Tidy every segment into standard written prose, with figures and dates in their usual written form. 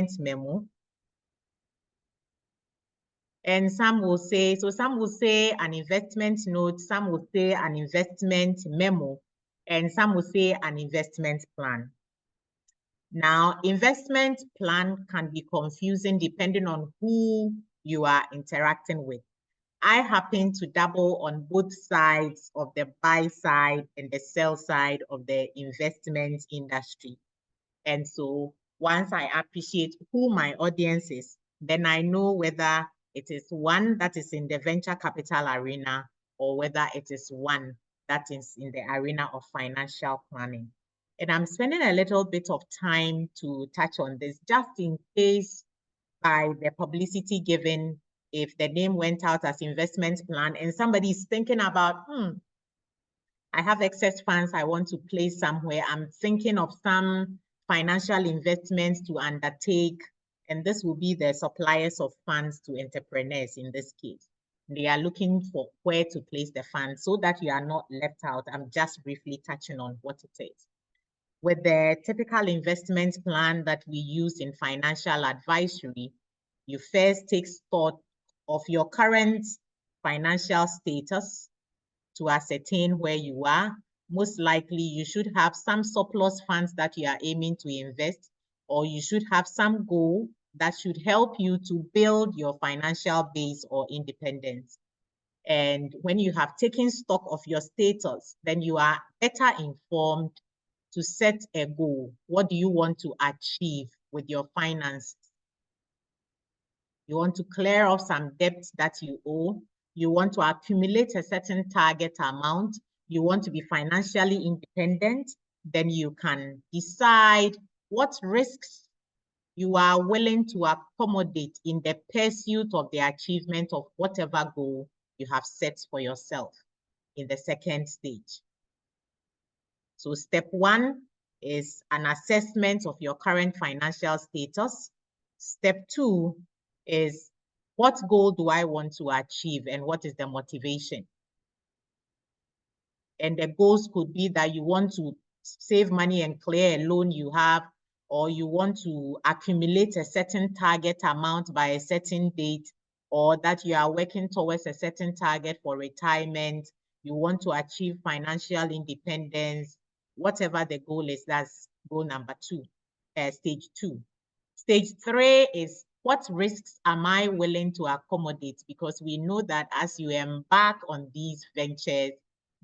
investment memo. And some will say an investment note, some will say an investment memo, and some will say an investment plan. Now, investment plan can be confusing depending on who you are interacting with. I happen to dabble on both sides of the buy side and the sell side of the investment industry. And so once I appreciate who my audience is, then I know whether it is one that is in the venture capital arena or whether it is one that is in the arena of financial planning. And I'm spending a little bit of time to touch on this just in case by the publicity given, if the name went out as investment plan and somebody is thinking about, I have excess funds I want to place somewhere. I'm thinking of some financial investments to undertake, and this will be the suppliers of funds to entrepreneurs in this case. They are looking for where to place the funds so that you are not left out. I'm just briefly touching on what it is. With the typical investment plan that we use in financial advisory, you first take stock of your current financial status to ascertain where you are. Most likely, you should have some surplus funds that you are aiming to invest, or you should have some goal that should help you to build your financial base or independence. And when you have taken stock of your status, then you are better informed to set a goal. What do you want to achieve with your finances? You want to clear off some debts that you owe. You want to accumulate a certain target amount. You want to be financially independent. Then you can decide what risks you are willing to accommodate in the pursuit of the achievement of whatever goal you have set for yourself in the second stage. So step one is an assessment of your current financial status. Step two is what goal do I want to achieve and what is the motivation? And the goals could be that you want to save money and clear a loan you have, or you want to accumulate a certain target amount by a certain date, or that you are working towards a certain target for retirement. You want to achieve financial independence. Whatever the goal is, that's goal number two, stage two. Stage three is what risks am I willing to accommodate? Because we know that as you embark on these ventures,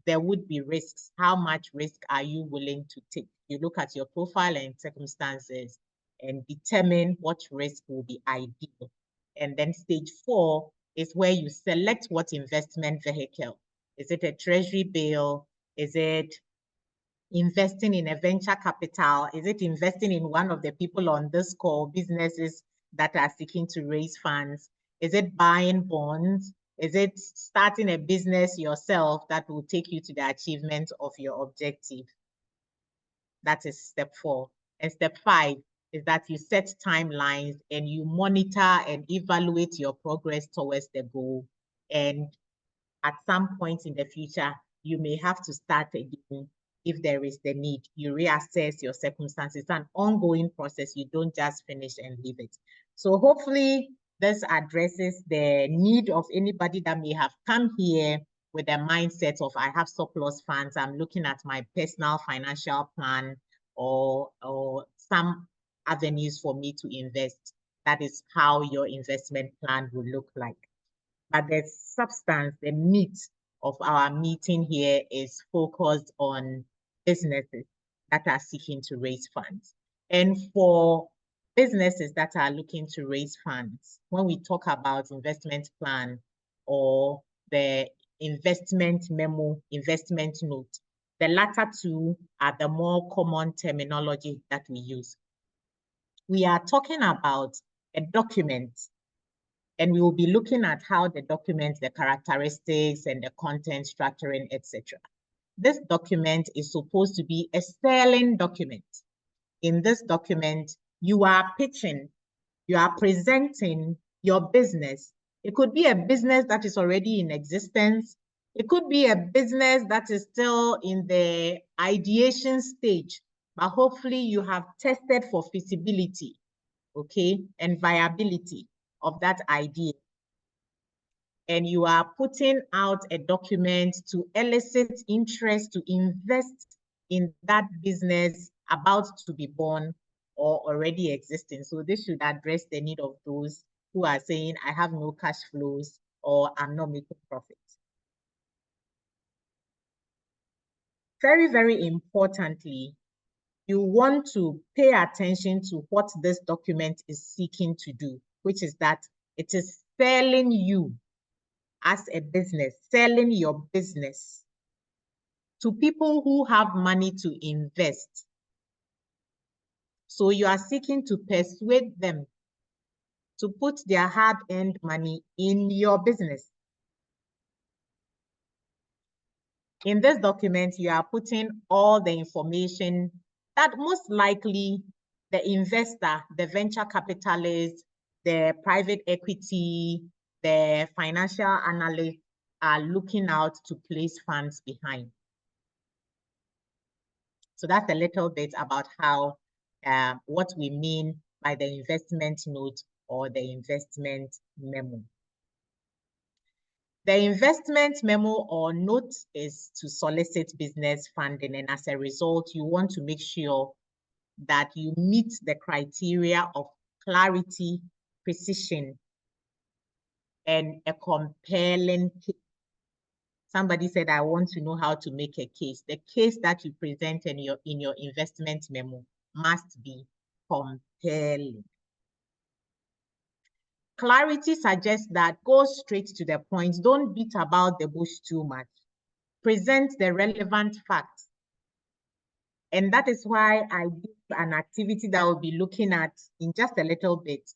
there would be risks. How much risk are you willing to take? You look at your profile and circumstances and determine what risk will be ideal. And then stage four is where you select what investment vehicle. Is it a treasury bill? Is it investing in a venture capital? Is it investing in one of the people on this call, businesses that are seeking to raise funds? Is it buying bonds? Is it starting a business yourself that will take you to the achievement of your objective? That is step four. And step five is that you set timelines and you monitor and evaluate your progress towards the goal. And at some point in the future, you may have to start again. If there is the need, you reassess your circumstances. It's an ongoing process. You don't just finish and leave it. So hopefully this addresses the need of anybody that may have come here with a mindset of, I have surplus funds, I'm looking at my personal financial plan or some avenues for me to invest. That is how your investment plan will look like. But the substance, the meat of our meeting here is focused on businesses that are seeking to raise funds. And for businesses that are looking to raise funds, when we talk about investment plan or the investment memo, investment note, the latter two are the more common terminology that we use. We are talking about a document, and we will be looking at how the document, the characteristics and the content structuring, etc. This document is supposed to be a selling document. In this document, you are pitching, you are presenting your business. It could be a business that is already in existence. It could be a business that is still in the ideation stage, but hopefully you have tested for feasibility. okay, and viability of that idea. And you are putting out a document to elicit interest to invest in that business about to be born or already existing. So this should address the need of those who are saying, I have no cash flows or I'm not making profits. Very, very importantly, you want to pay attention to what this document is seeking to do, which is that it is selling you as a business, selling your business to people who have money to invest. So you are seeking to persuade them to put their hard-earned money in your business. In this document, you are putting all the information that most likely the investor, the venture capitalist, the private equity, the financial analyst are looking out to place funds behind. So that's a little bit about how, what we mean by the investment note or the investment memo. The investment memo or note is to solicit business funding, and as a result, you want to make sure that you meet the criteria of clarity, precision, and a compelling case. Somebody said, I want to know how to make a case. The case that you present in your investment memo must be compelling. Clarity suggests that go straight to the point. Don't beat about the bush too much. Present the relevant facts. And that is why I did an activity that we'll be looking at in just a little bit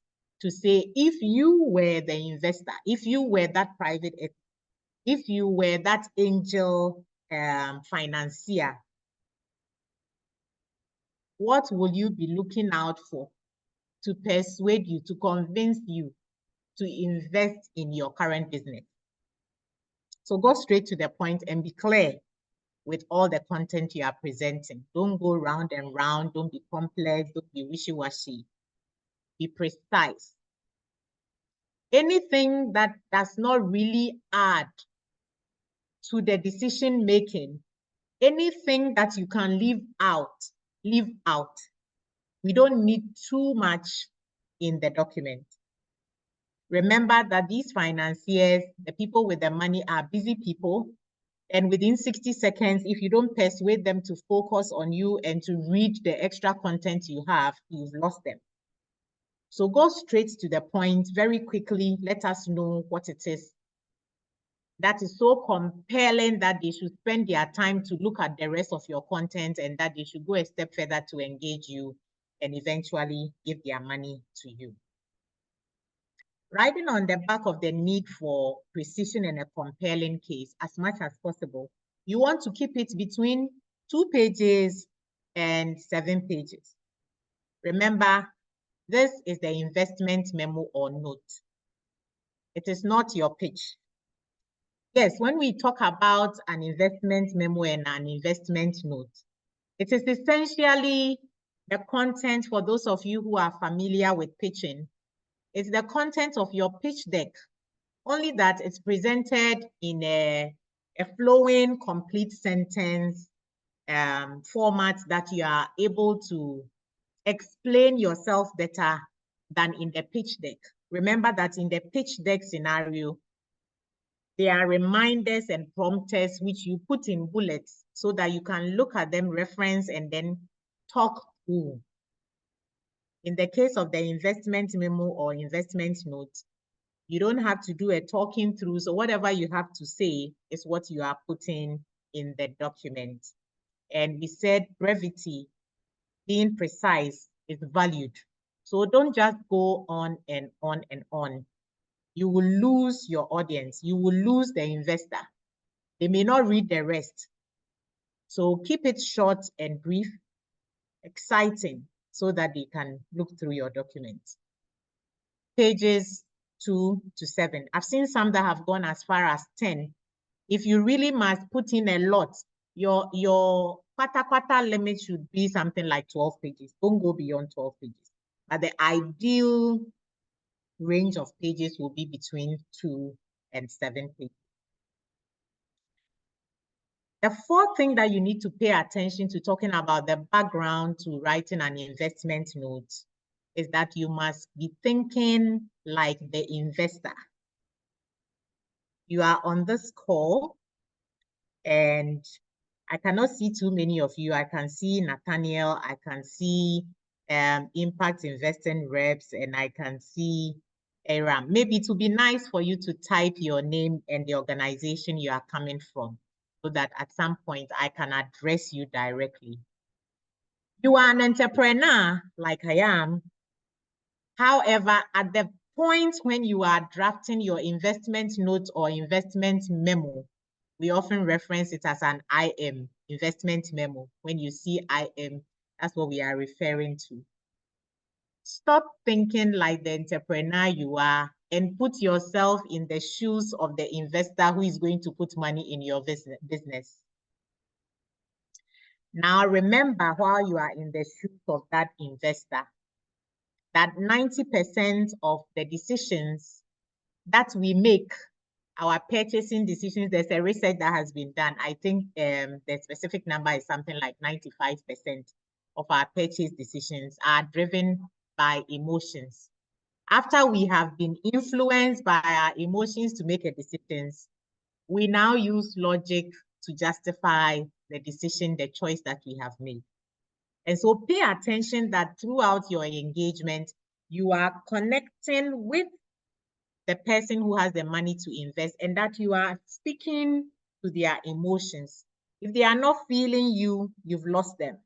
to say, if you were the investor, if you were that private, if you were that angel financier, what will you be looking out for to persuade you, to convince you to invest in your current business? So go straight to the point and be clear with all the content you are presenting. Don't go round and round, don't be complex, don't be wishy-washy. Be precise. Anything that does not really add to the decision making, anything that you can leave out, leave out. We don't need too much in the document. Remember that these financiers, the people with the money, are busy people. And within 60 seconds, if you don't persuade them to focus on you and to read the extra content you have, you've lost them. So go straight to the point very quickly. Let us know what it is that is so compelling that they should spend their time to look at the rest of your content, and that they should go a step further to engage you and eventually give their money to you. Riding on the back of the need for precision and a compelling case as much as possible, you want to keep it between 2 pages and 7 pages. Remember, this is the investment memo or note. It is not your pitch. Yes, when we talk about an investment memo and an investment note, it is essentially the content, for those of you who are familiar with pitching, it's the content of your pitch deck, only that it's presented in a flowing, complete sentence format that you are able to explain yourself better than in the pitch deck. Remember that in the pitch deck scenario, there are reminders and prompters which you put in bullets so that you can look at them, reference, and then talk through. In the case of the investment memo or investment note, you don't have to do a talking through. So whatever you have to say is what you are putting in the document. And we said brevity, being precise, is valued. So don't just go on and on and on. You will lose your audience. You will lose the investor. They may not read the rest. So keep it short and brief, exciting, so that they can look through your documents. Pages 2 to 7. I've seen some that have gone as far as 10. If you really must put in a lot, your quarter limit should be something like 12 pages. Don't go beyond 12 pages. but the ideal range of pages will be between 2 and 7 pages. The fourth thing that you need to pay attention to talking about the background to writing an investment note is that you must be thinking like the investor. You are on this call and I cannot see too many of you. I can see Nathaniel, I can see Impact Investing Reps, and I can see Aram. Maybe it would be nice for you to type your name and the organization you are coming from so that at some point I can address you directly. You are an entrepreneur like I am. However, at the point when you are drafting your investment note or investment memo, we often reference it as an IM, investment memo. When you see IM, that's what we are referring to. Stop thinking like the entrepreneur you are and put yourself in the shoes of the investor who is going to put money in your business. Now, remember, while you are in the shoes of that investor, that 90% of the decisions that we make, our purchasing decisions, there's a research that has been done. I think the specific number is something like 95% of our purchase decisions are driven by emotions. After we have been influenced by our emotions to make a decision, we now use logic to justify the decision, the choice that we have made. And so pay attention that throughout your engagement, you are connecting with the person who has the money to invest and that you are speaking to their emotions. If they are not feeling you, you've lost them.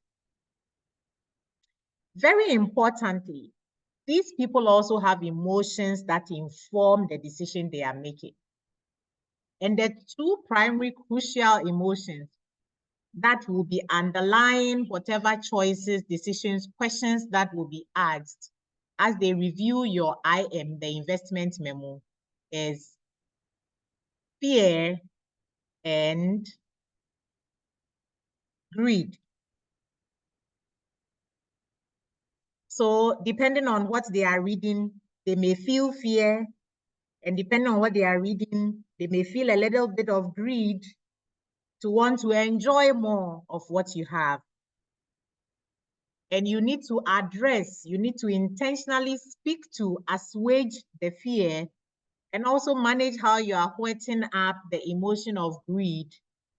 Very importantly, these people also have emotions that inform the decision they are making. And the two primary crucial emotions that will be underlying whatever choices, decisions, questions that will be asked as they review your IM, the investment memo, is fear and greed. So depending on what they are reading, they may feel fear, and depending on what they are reading, they may feel a little bit of greed to want to enjoy more of what you have. And you need to address, you need to intentionally speak to assuage the fear and also manage how you are whetting up the emotion of greed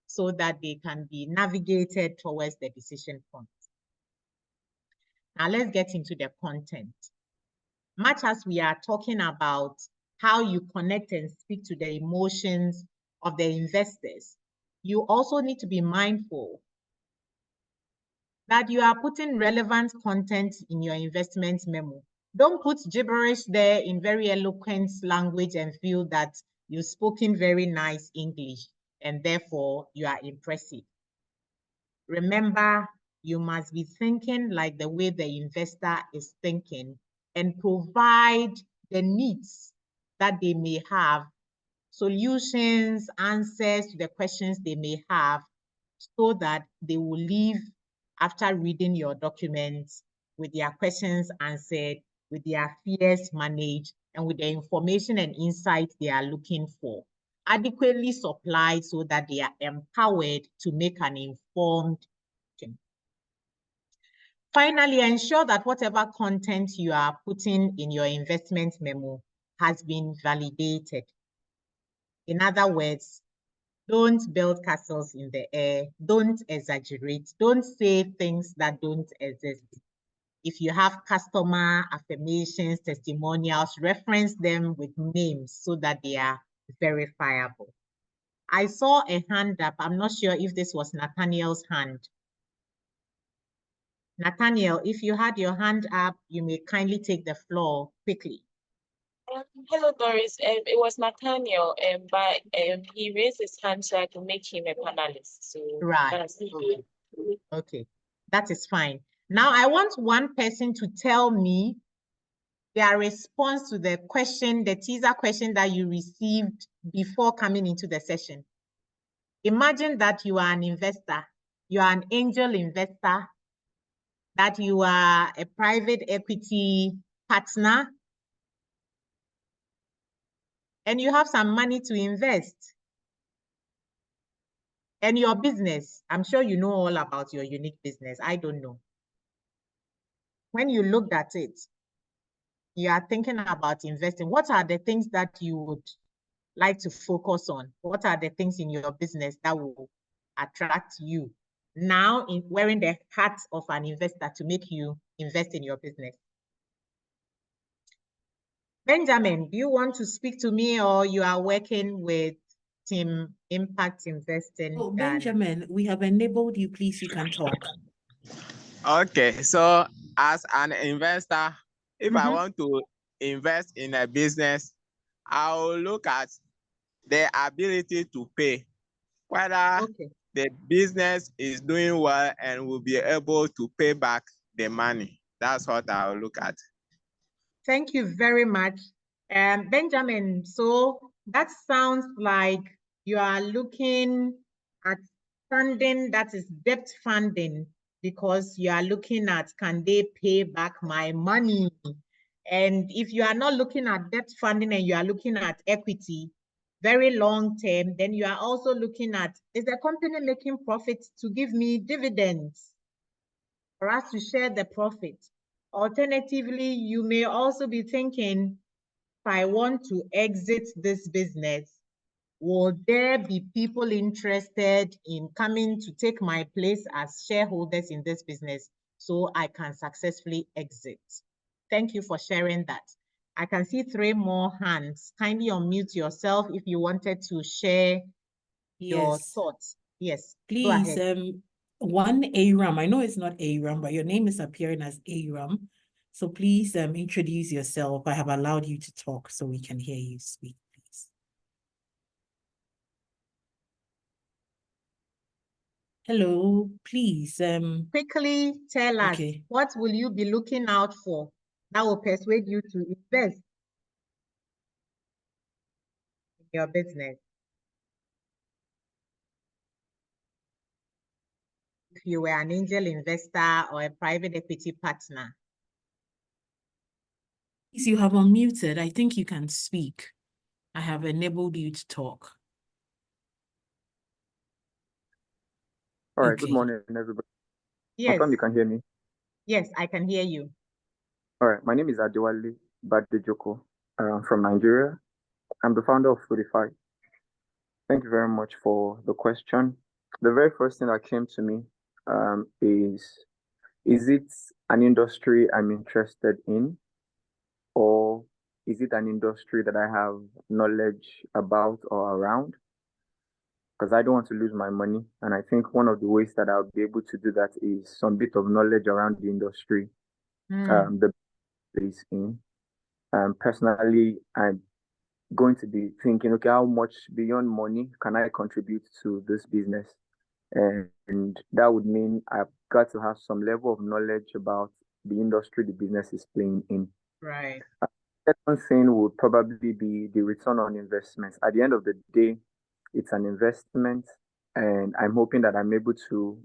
so that they can be navigated towards the decision point. Now let's get into the content. Much as we are talking about how you connect and speak to the emotions of the investors, you also need to be mindful that you are putting relevant content in your investment memo. Don't put gibberish there in very eloquent language and feel that you've spoken very nice English and therefore you are impressive. Remember, you must be thinking like the way the investor is thinking and provide the needs that they may have, solutions, answers to the questions they may have, so that they will leave after reading your documents with their questions answered, with their fears managed, and with the information and insight they are looking for, adequately supplied so that they are empowered to make an informed decision. Finally, ensure that whatever content you are putting in your investment memo has been validated. In other words, don't build castles in the air, don't exaggerate, don't say things that don't exist. If you have customer affirmations, testimonials, reference them with names so that they are verifiable. I saw a hand up. I'm not sure if this was Nathaniel's hand. Nathaniel, if you had your hand up, you may kindly take the floor quickly. Hello, Doris. It was Nathaniel, but he raised his hand so I can make him a panelist. So right. Okay, that is fine. Now I want one person to tell me their response to the question, the teaser question that you received before coming into the session. Imagine that you are an investor, you are an angel investor, that you are a private equity partner and you have some money to invest. And your business, I'm sure you know all about your unique business. I don't know. When you looked at it, you are thinking about investing. What are the things that you would like to focus on? What are the things in your business that will attract you now in wearing the hat of an investor to make you invest in your business? Benjamin, do you want to speak to me, or you are working with Team Impact Investing? Oh, Benjamin, we have enabled you. Please, you can talk. Okay, so as an investor, if I want to invest in a business, I will look at the ability to pay, whether the business is doing well and will be able to pay back the money. That's what I will look at. Thank you very much. Benjamin, so that sounds like you are looking at funding that is debt funding, because you are looking at, can they pay back my money? And if you are not looking at debt funding and you are looking at equity, very long term, then you are also looking at, is the company making profits to give me dividends for us to share the profit? Alternatively, you may also be thinking, if I want to exit this business, will there be people interested in coming to take my place as shareholders in this business so I can successfully exit? Thank you for sharing that. I can see 3 more hands. Kindly unmute yourself if you wanted to share your thoughts. Yes, please. Go ahead. One Aram, I know it's not Aram, but your name is appearing as Aram. So please introduce yourself. I have allowed you to talk so we can hear you speak, please. Hello, please. Quickly tell us, what will you be looking out for that will persuade you to invest in your business? If you were an angel investor or a private equity partner. Please, you have unmuted. I think you can speak. I have enabled you to talk. All right, good morning, everybody. Yes. Confirm you can hear me? Yes, I can hear you. All right, my name is Adewale Badejoko from Nigeria. I'm the founder of Foodify. Thank you very much for the question. The very first thing that came to me is it an industry I'm interested in, or is it an industry that I have knowledge about or around? Because I don't want to lose my money. And I think one of the ways that I'll be able to do that is some bit of knowledge around the industry, the place in. Personally, I'm going to be thinking, okay, how much beyond money can I contribute to this business? And that would mean I've got to have some level of knowledge about the industry the business is playing in. Right. Second thing would probably be the return on investments. At the end of the day, it's an investment, and I'm hoping that I'm able to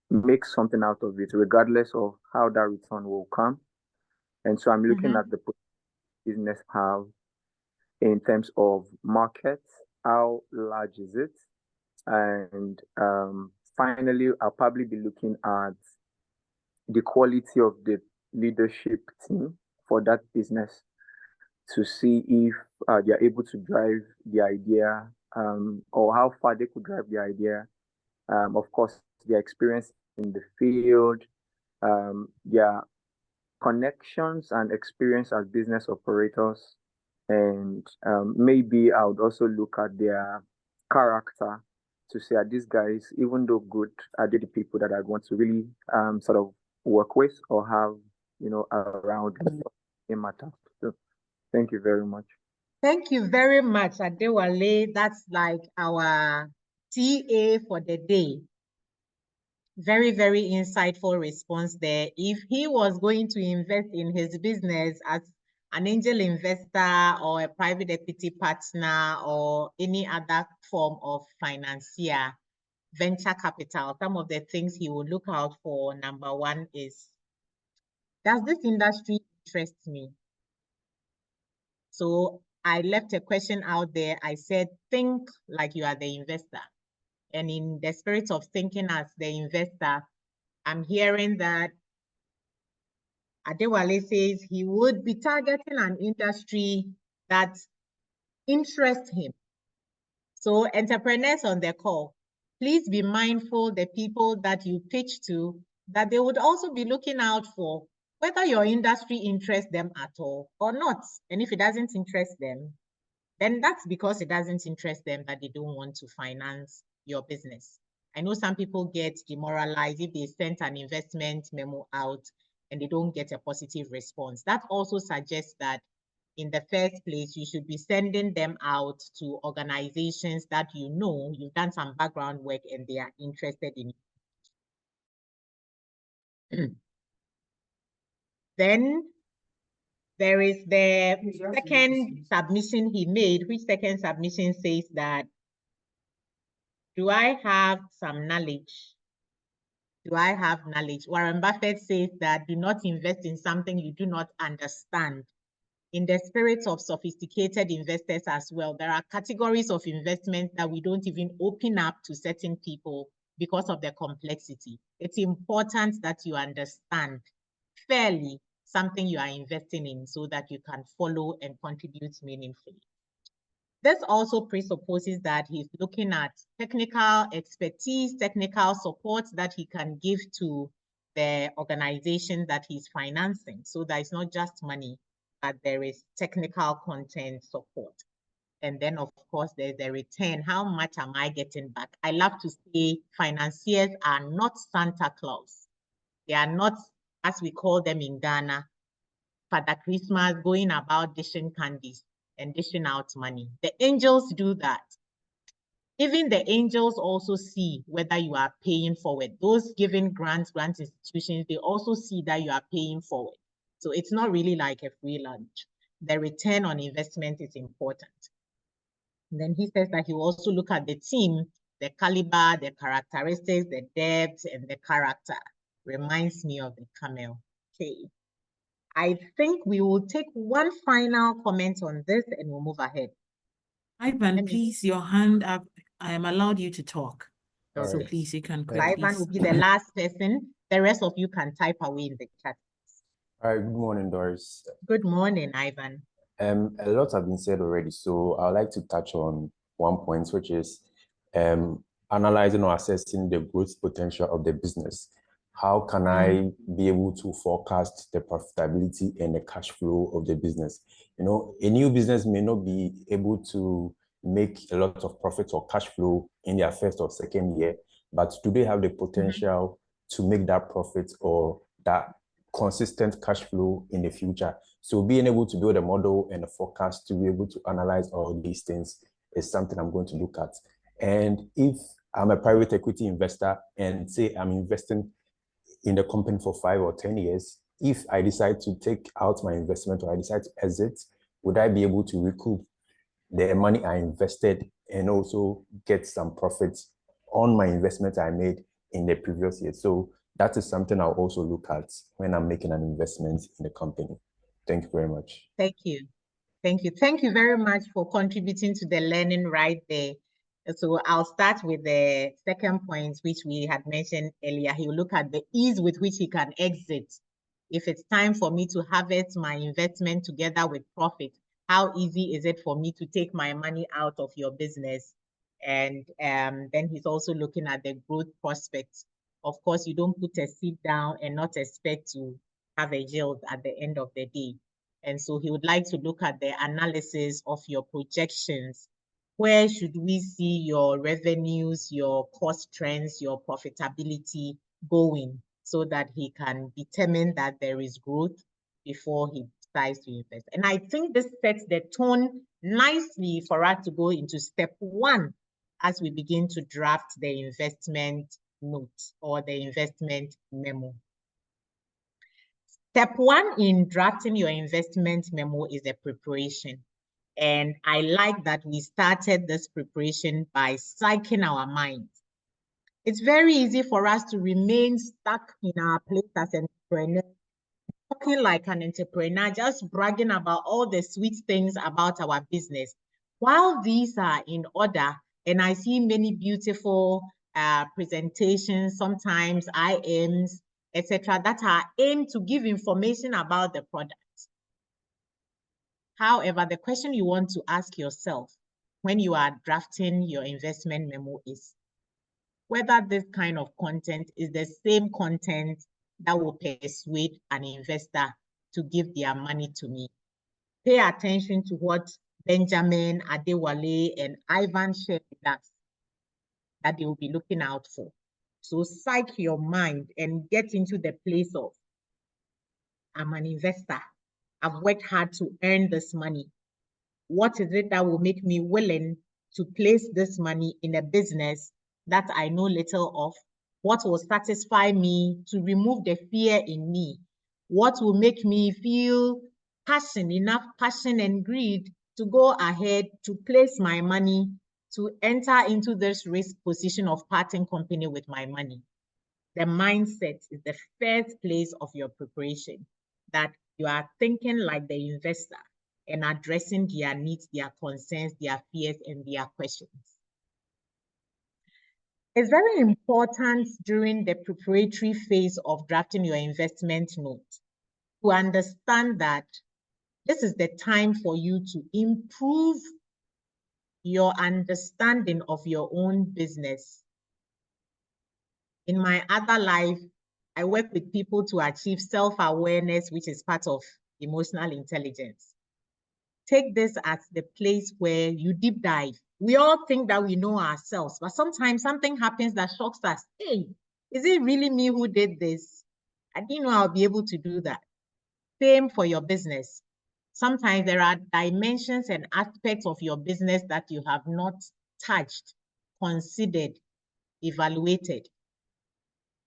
make something out of it, regardless of how that return will come. And so I'm looking at the business have in terms of market, how large is it? And finally, I'll probably be looking at the quality of the leadership team for that business to see if they're able to drive the idea or how far they could drive the idea. Of course, their experience in the field, their connections and experience as business operators. And maybe I would also look at their character to say, are these guys, even though good, are they the people that I want to really sort of work with or have, around in matter. So thank you very much. Thank you very much, Adewale. That's like our TA for the day. Very, very insightful response there. If he was going to invest in his business as an angel investor or a private equity partner or any other form of financier, venture capital, some of the things he would look out for, number one is does this industry interest me? So I left a question out there. I said, think like you are the investor. And in the spirit of thinking as the investor, I'm hearing that Adewale says he would be targeting an industry that interests him. So entrepreneurs on the call, please be mindful the people that you pitch to, that they would also be looking out for whether your industry interests them at all or not. And if it doesn't interest them, then that's because it doesn't interest them that they don't want to finance your business. I know some people get demoralized if they send an investment memo out and they don't get a positive response. That also suggests that in the first place, you should be sending them out to organizations that you know you've done some background work and they are interested in. Then there is the second submission he made, which second submission says that, do I have some knowledge? Do I have knowledge? Warren Buffett says that do not invest in something you do not understand. In the spirit of sophisticated investors as well, there are categories of investments that we don't even open up to certain people because of the complexity. It's important that you understand fairly something you are investing in so that you can follow and contribute meaningfully. This also presupposes that he's looking at technical expertise, technical support that he can give to the organization that he's financing. So that it's not just money, but there is technical content support. And then, of course, there's a return. How much am I getting back? I love to say financiers are not Santa Claus. They are not, as we call them in Ghana, Father Christmas going about dishing candies and dishing out money. The angels do that. Even the angels also see whether you are paying forward. Those giving grant institutions, they also see that you are paying forward. So it's not really like a free lunch. The return on investment is important. And then he says that he will also look at the team, the caliber, the characteristics, the depth, and the character. Reminds me of the camel. Okay. I think we will take one final comment on this and we'll move ahead. Ivan, please, your hand up. I am allowed you to talk. Okay. So please, you can So Ivan will be the last person. The rest of you can type away in the chat. All right, good morning, Doris. Good morning, Ivan. A lot have been said already, so I'd like to touch on one point, which is analyzing or assessing the growth potential of the business. How can I be able to forecast the profitability and the cash flow of the business? You know, a new business may not be able to make a lot of profit or cash flow in their first or second year, but do they have the potential to make that profit or that consistent cash flow in the future? So being able to build a model and a forecast to be able to analyze all these things is something I'm going to look at. And if I'm a private equity investor and say I'm investing in the company for 5 or 10 years, if I decide to take out my investment or I decide to exit, would I be able to recoup the money I invested and also get some profits on my investment I made in the previous year? So that is something I'll also look at when I'm making an investment in the company. Thank you very much. Thank you. Thank you. Thank you very much for contributing to the learning right there. So I'll start with the second point, which we had mentioned earlier. He will look at the ease with which he can exit. If it's time for me to harvest my investment together with profit, how easy is it for me to take my money out of your business? And then he's also looking at the growth prospects. Of course, you don't put a seed down and not expect to have a yield at the end of the day. And so he would like to look at the analysis of your projections. Where should we see your revenues, your cost trends, your profitability going so that he can determine that there is growth before he decides to invest? And I think this sets the tone nicely for us to go into step 1 as we begin to draft the investment note or the investment memo. Step 1 in drafting your investment memo is a preparation. And I like that we started this preparation by psyching our minds. It's very easy for us to remain stuck in our place as entrepreneurs talking like an entrepreneur, just bragging about all the sweet things about our business. While these are in order, and I see many beautiful presentations, sometimes IMs, etc., that are aimed to give information about the product. However, the question you want to ask yourself when you are drafting your investment memo is whether this kind of content is the same content that will persuade an investor to give their money to me. Pay attention to what Benjamin, Adewale, and Ivan shared with us that they will be looking out for. So psych your mind and get into the place of, I'm an investor. I've worked hard to earn this money. What is it that will make me willing to place this money in a business that I know little of? What will satisfy me to remove the fear in me? What will make me feel enough passion and greed to go ahead to place my money, to enter into this risk position of parting company with my money? The mindset is the first place of your preparation, that you are thinking like the investor and addressing their needs, their concerns, their fears, and their questions. It's very important during the preparatory phase of drafting your investment note to understand that this is the time for you to improve your understanding of your own business. In my other life, I work with people to achieve self-awareness, which is part of emotional intelligence. Take this as the place where you deep dive. We all think that we know ourselves, but sometimes something happens that shocks us. Hey, is it really me who did this? I didn't know I'll be able to do that. Same for your business. Sometimes there are dimensions and aspects of your business that you have not touched, considered, evaluated.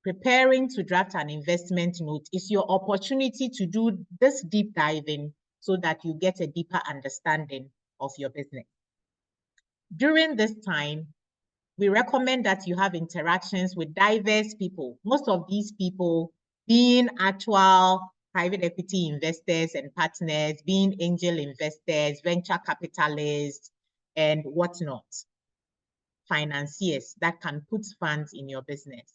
Preparing to draft an investment note is your opportunity to do this deep diving so that you get a deeper understanding of your business. During this time, we recommend that you have interactions with diverse people. Most of these people being actual private equity investors and partners, being angel investors, venture capitalists, and whatnot. Financiers that can put funds in your business.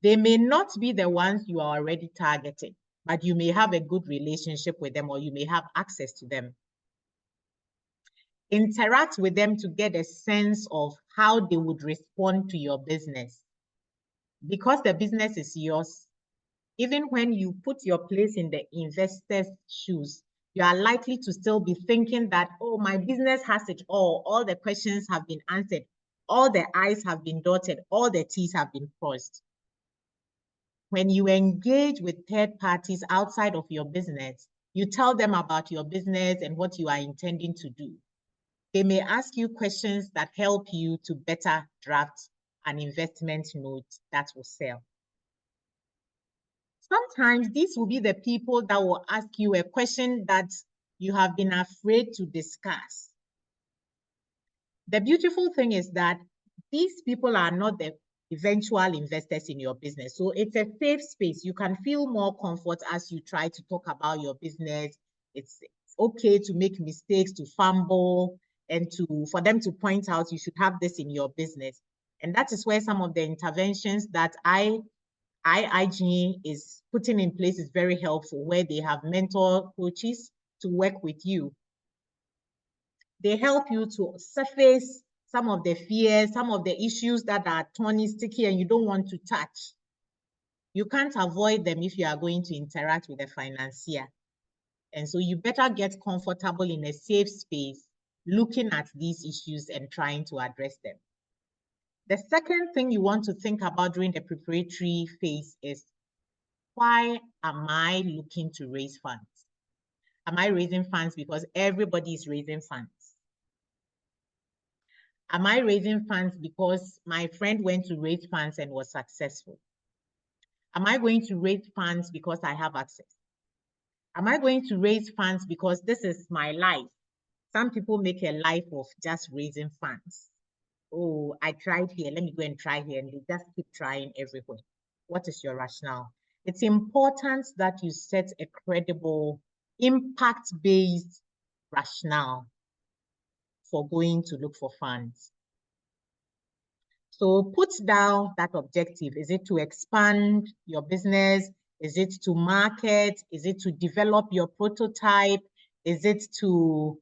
They may not be the ones you are already targeting, but you may have a good relationship with them or you may have access to them. Interact with them to get a sense of how they would respond to your business. Because the business is yours, even when you put your place in the investor's shoes, you are likely to still be thinking that, oh, my business has it all the questions have been answered, all the I's have been dotted, all the T's have been crossed. When you engage with third parties outside of your business, you tell them about your business and what you are intending to do. They may ask you questions that help you to better draft an investment note that will sell. Sometimes these will be the people that will ask you a question that you have been afraid to discuss. The beautiful thing is that these people are not the eventual investors in your business. So it's a safe space. You can feel more comfort as you try to talk about your business. It's okay to make mistakes, to fumble, and for them to point out you should have this in your business. And that is where some of the interventions that IIG is putting in place is very helpful, where they have mentor coaches to work with you. They help you to surface some of the fears, some of the issues that are thorny, sticky, and you don't want to touch. You can't avoid them if you are going to interact with a financier. And so you better get comfortable in a safe space, looking at these issues and trying to address them. The second thing you want to think about during the preparatory phase is, why am I looking to raise funds? Am I raising funds because everybody is raising funds? Am I raising funds because my friend went to raise funds and was successful? Am I going to raise funds because I have access? Am I going to raise funds because this is my life? Some people make a life of just raising funds. Oh, I tried here, let me go and try here, and they just keep trying everywhere. What is your rationale? It's important that you set a credible, impact-based rationale for going to look for funds. So put down that objective. Is it to expand your business? Is it to market? Is it to develop your prototype? Is it to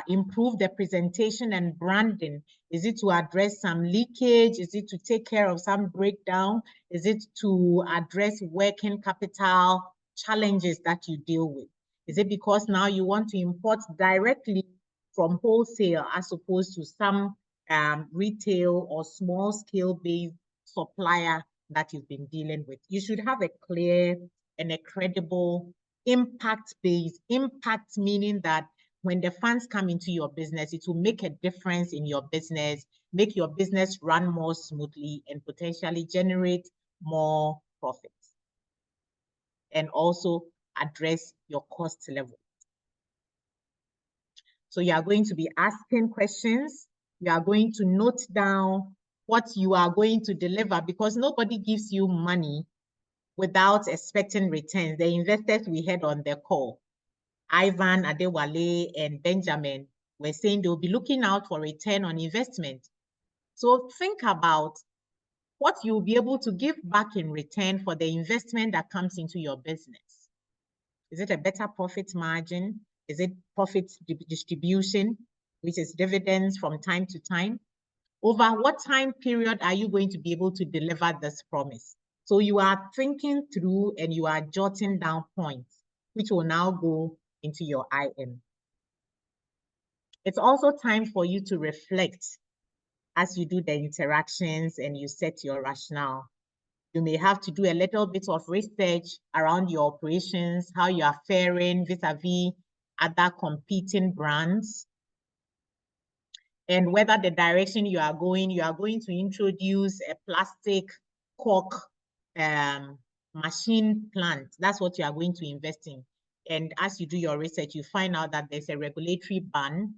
improve the presentation and branding? Is it to address some leakage? Is it to take care of some breakdown? Is it to address working capital challenges that you deal with? Is it because now you want to import directly from wholesale as opposed to some retail or small scale based supplier that you've been dealing with? You should have a clear and a credible impact based, impact meaning that when the funds come into your business, it will make a difference in your business, make your business run more smoothly and potentially generate more profits. And also address your cost level. So you are going to be asking questions. You are going to note down what you are going to deliver, because nobody gives you money without expecting returns. The investors we had on the call, Ivan, Adewale, and Benjamin, were saying they'll be looking out for return on investment. So think about what you'll be able to give back in return for the investment that comes into your business. Is it a better profit margin? Is it profit distribution, which is dividends from time to time? Over what time period are you going to be able to deliver this promise? So you are thinking through and you are jotting down points, which will now go into your IM. It's also time for you to reflect as you do the interactions and you set your rationale. You may have to do a little bit of research around your operations, how you are faring vis-a-vis other competing brands, and whether the direction you are going to introduce a plastic cork machine plant. That's what you are going to invest in. And as you do your research, you find out that there's a regulatory ban,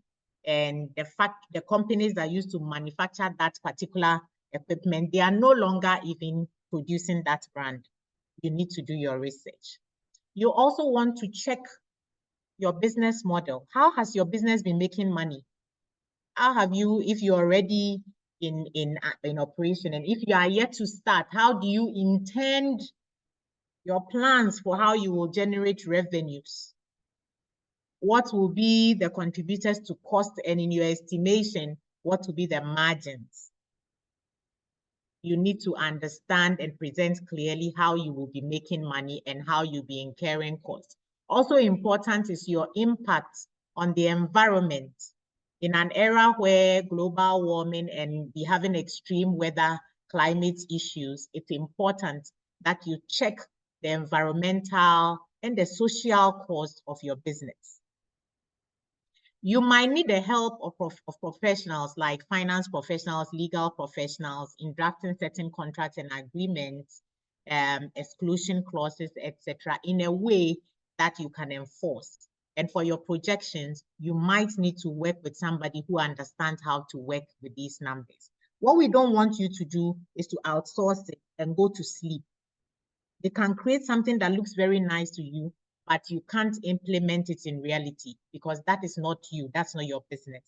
and the companies that used to manufacture that particular equipment, they are no longer even producing that brand. You need to do your research. You also want to check your business model. How has your business been making money? How have you, if you're already in operation, and if you are yet to start, how do you intend your plans for how you will generate revenues? What will be the contributors to cost, and in your estimation, what will be the margins? You need to understand and present clearly how you will be making money and how you'll be incurring costs. Also important is your impact on the environment. In an era where global warming and we having extreme weather, climate issues, it's important that you check the environmental and the social cost of your business. You might need the help of professionals like finance professionals, legal professionals in drafting certain contracts and agreements, exclusion clauses, etc., in a way that you can enforce. And for your projections, you might need to work with somebody who understands how to work with these numbers. What we don't want you to do is to outsource it and go to sleep. They can create something that looks very nice to you, but you can't implement it in reality because that is not you, that's not your business.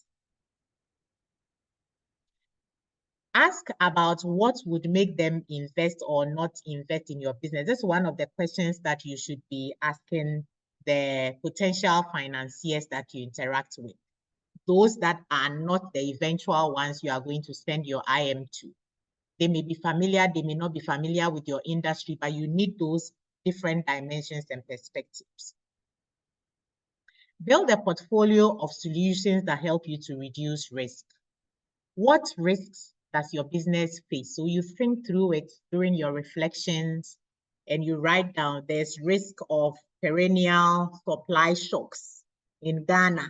Ask about what would make them invest or not invest in your business. This is one of the questions that you should be asking the potential financiers that you interact with. Those that are not the eventual ones you are going to send your IM to. They may be familiar, they may not be familiar with your industry, but you need those different dimensions and perspectives. Build a portfolio of solutions that help you to reduce risk. What risks does your business face? So you think through it during your reflections and you write down there's risk of perennial supply shocks in Ghana.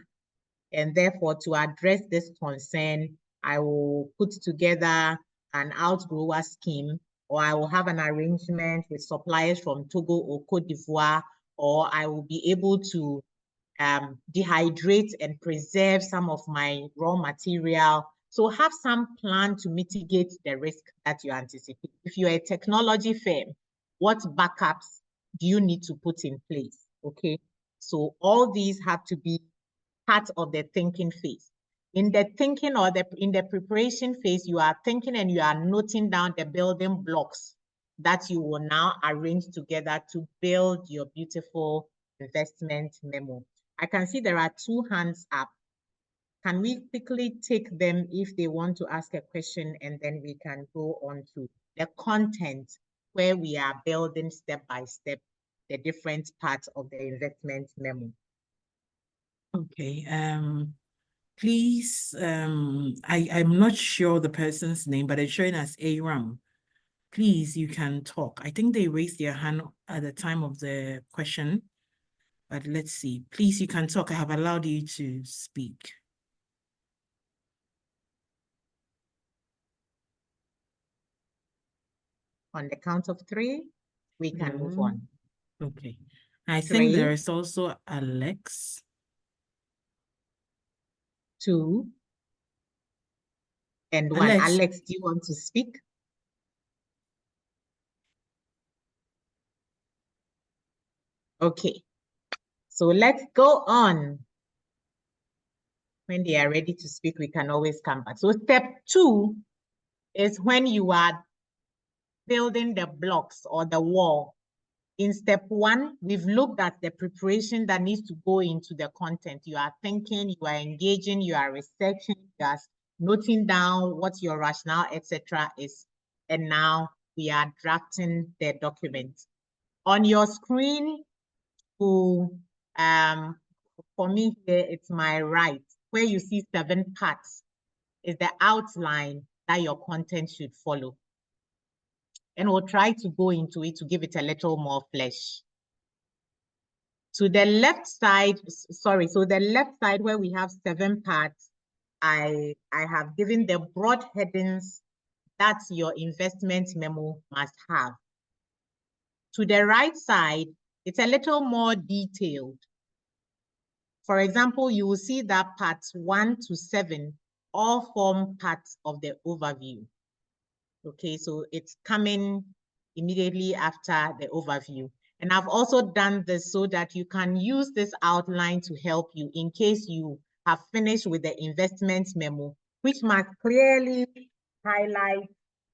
And therefore, to address this concern, I will put together an outgrower scheme, or I will have an arrangement with suppliers from Togo or Cote d'Ivoire, or I will be able to dehydrate and preserve some of my raw material. So have some plan to mitigate the risk that you anticipate. If you're a technology firm, what backups do you need to put in place? Okay, so all these have to be part of the thinking phase. In the thinking or in the preparation phase, you are thinking and you are noting down the building blocks that you will now arrange together to build your beautiful investment memo. I can see there are 2 hands up. Can we quickly take them if they want to ask a question, and then we can go on to the content where we are building step by step the different parts of the investment memo. Okay, please, I'm not sure the person's name, but it's showing as Aram. Please, you can talk. I think they raised their hand at the time of the question, but let's see. Please, you can talk. I have allowed you to speak. On the count of 3, we can move on. Okay. I 3, think there is also Alex. 2, and 1. Alex, do you want to speak? Okay, so let's go on. When they are ready to speak, we can always come back. So step 2 is when you are building the blocks or the wall. In step 1, we've looked at the preparation that needs to go into the content. You are thinking, you are engaging, you are researching, you are noting down what your rationale, etc. is. And now we are drafting the document. On your screen, for me here, it's my right, where you see 7 parts, is the outline that your content should follow. And we'll try to go into it to give it a little more flesh. To the left side, sorry, so the left side where we have 7 parts, I have given the broad headings that your investment memo must have. To the right side, it's a little more detailed. For example, you will see that parts 1 to 7 all form parts of the overview. Okay, so it's coming immediately after the overview. And I've also done this so that you can use this outline to help you in case you have finished with the investment memo, which must clearly highlight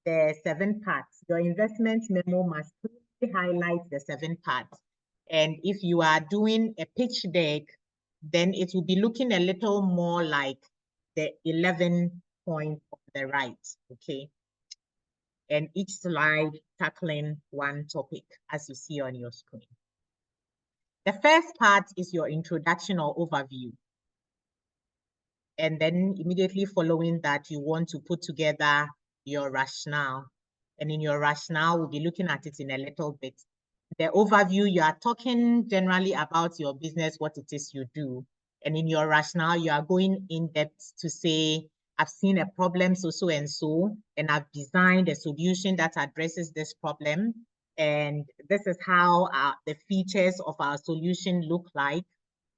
the 7 parts. Your investment memo must clearly highlight the 7 parts. And if you are doing a pitch deck, then it will be looking a little more like the 11 points on the right, okay? And each slide tackling one topic, as you see on your screen. The first part is your introduction or overview. And then immediately following that, you want to put together your rationale. And in your rationale, we'll be looking at it in a little bit. The overview, you are talking generally about your business, what it is you do. And in your rationale, you are going in depth to say, I've seen a problem so and so, and I've designed a solution that addresses this problem. And this is how the features of our solution look like.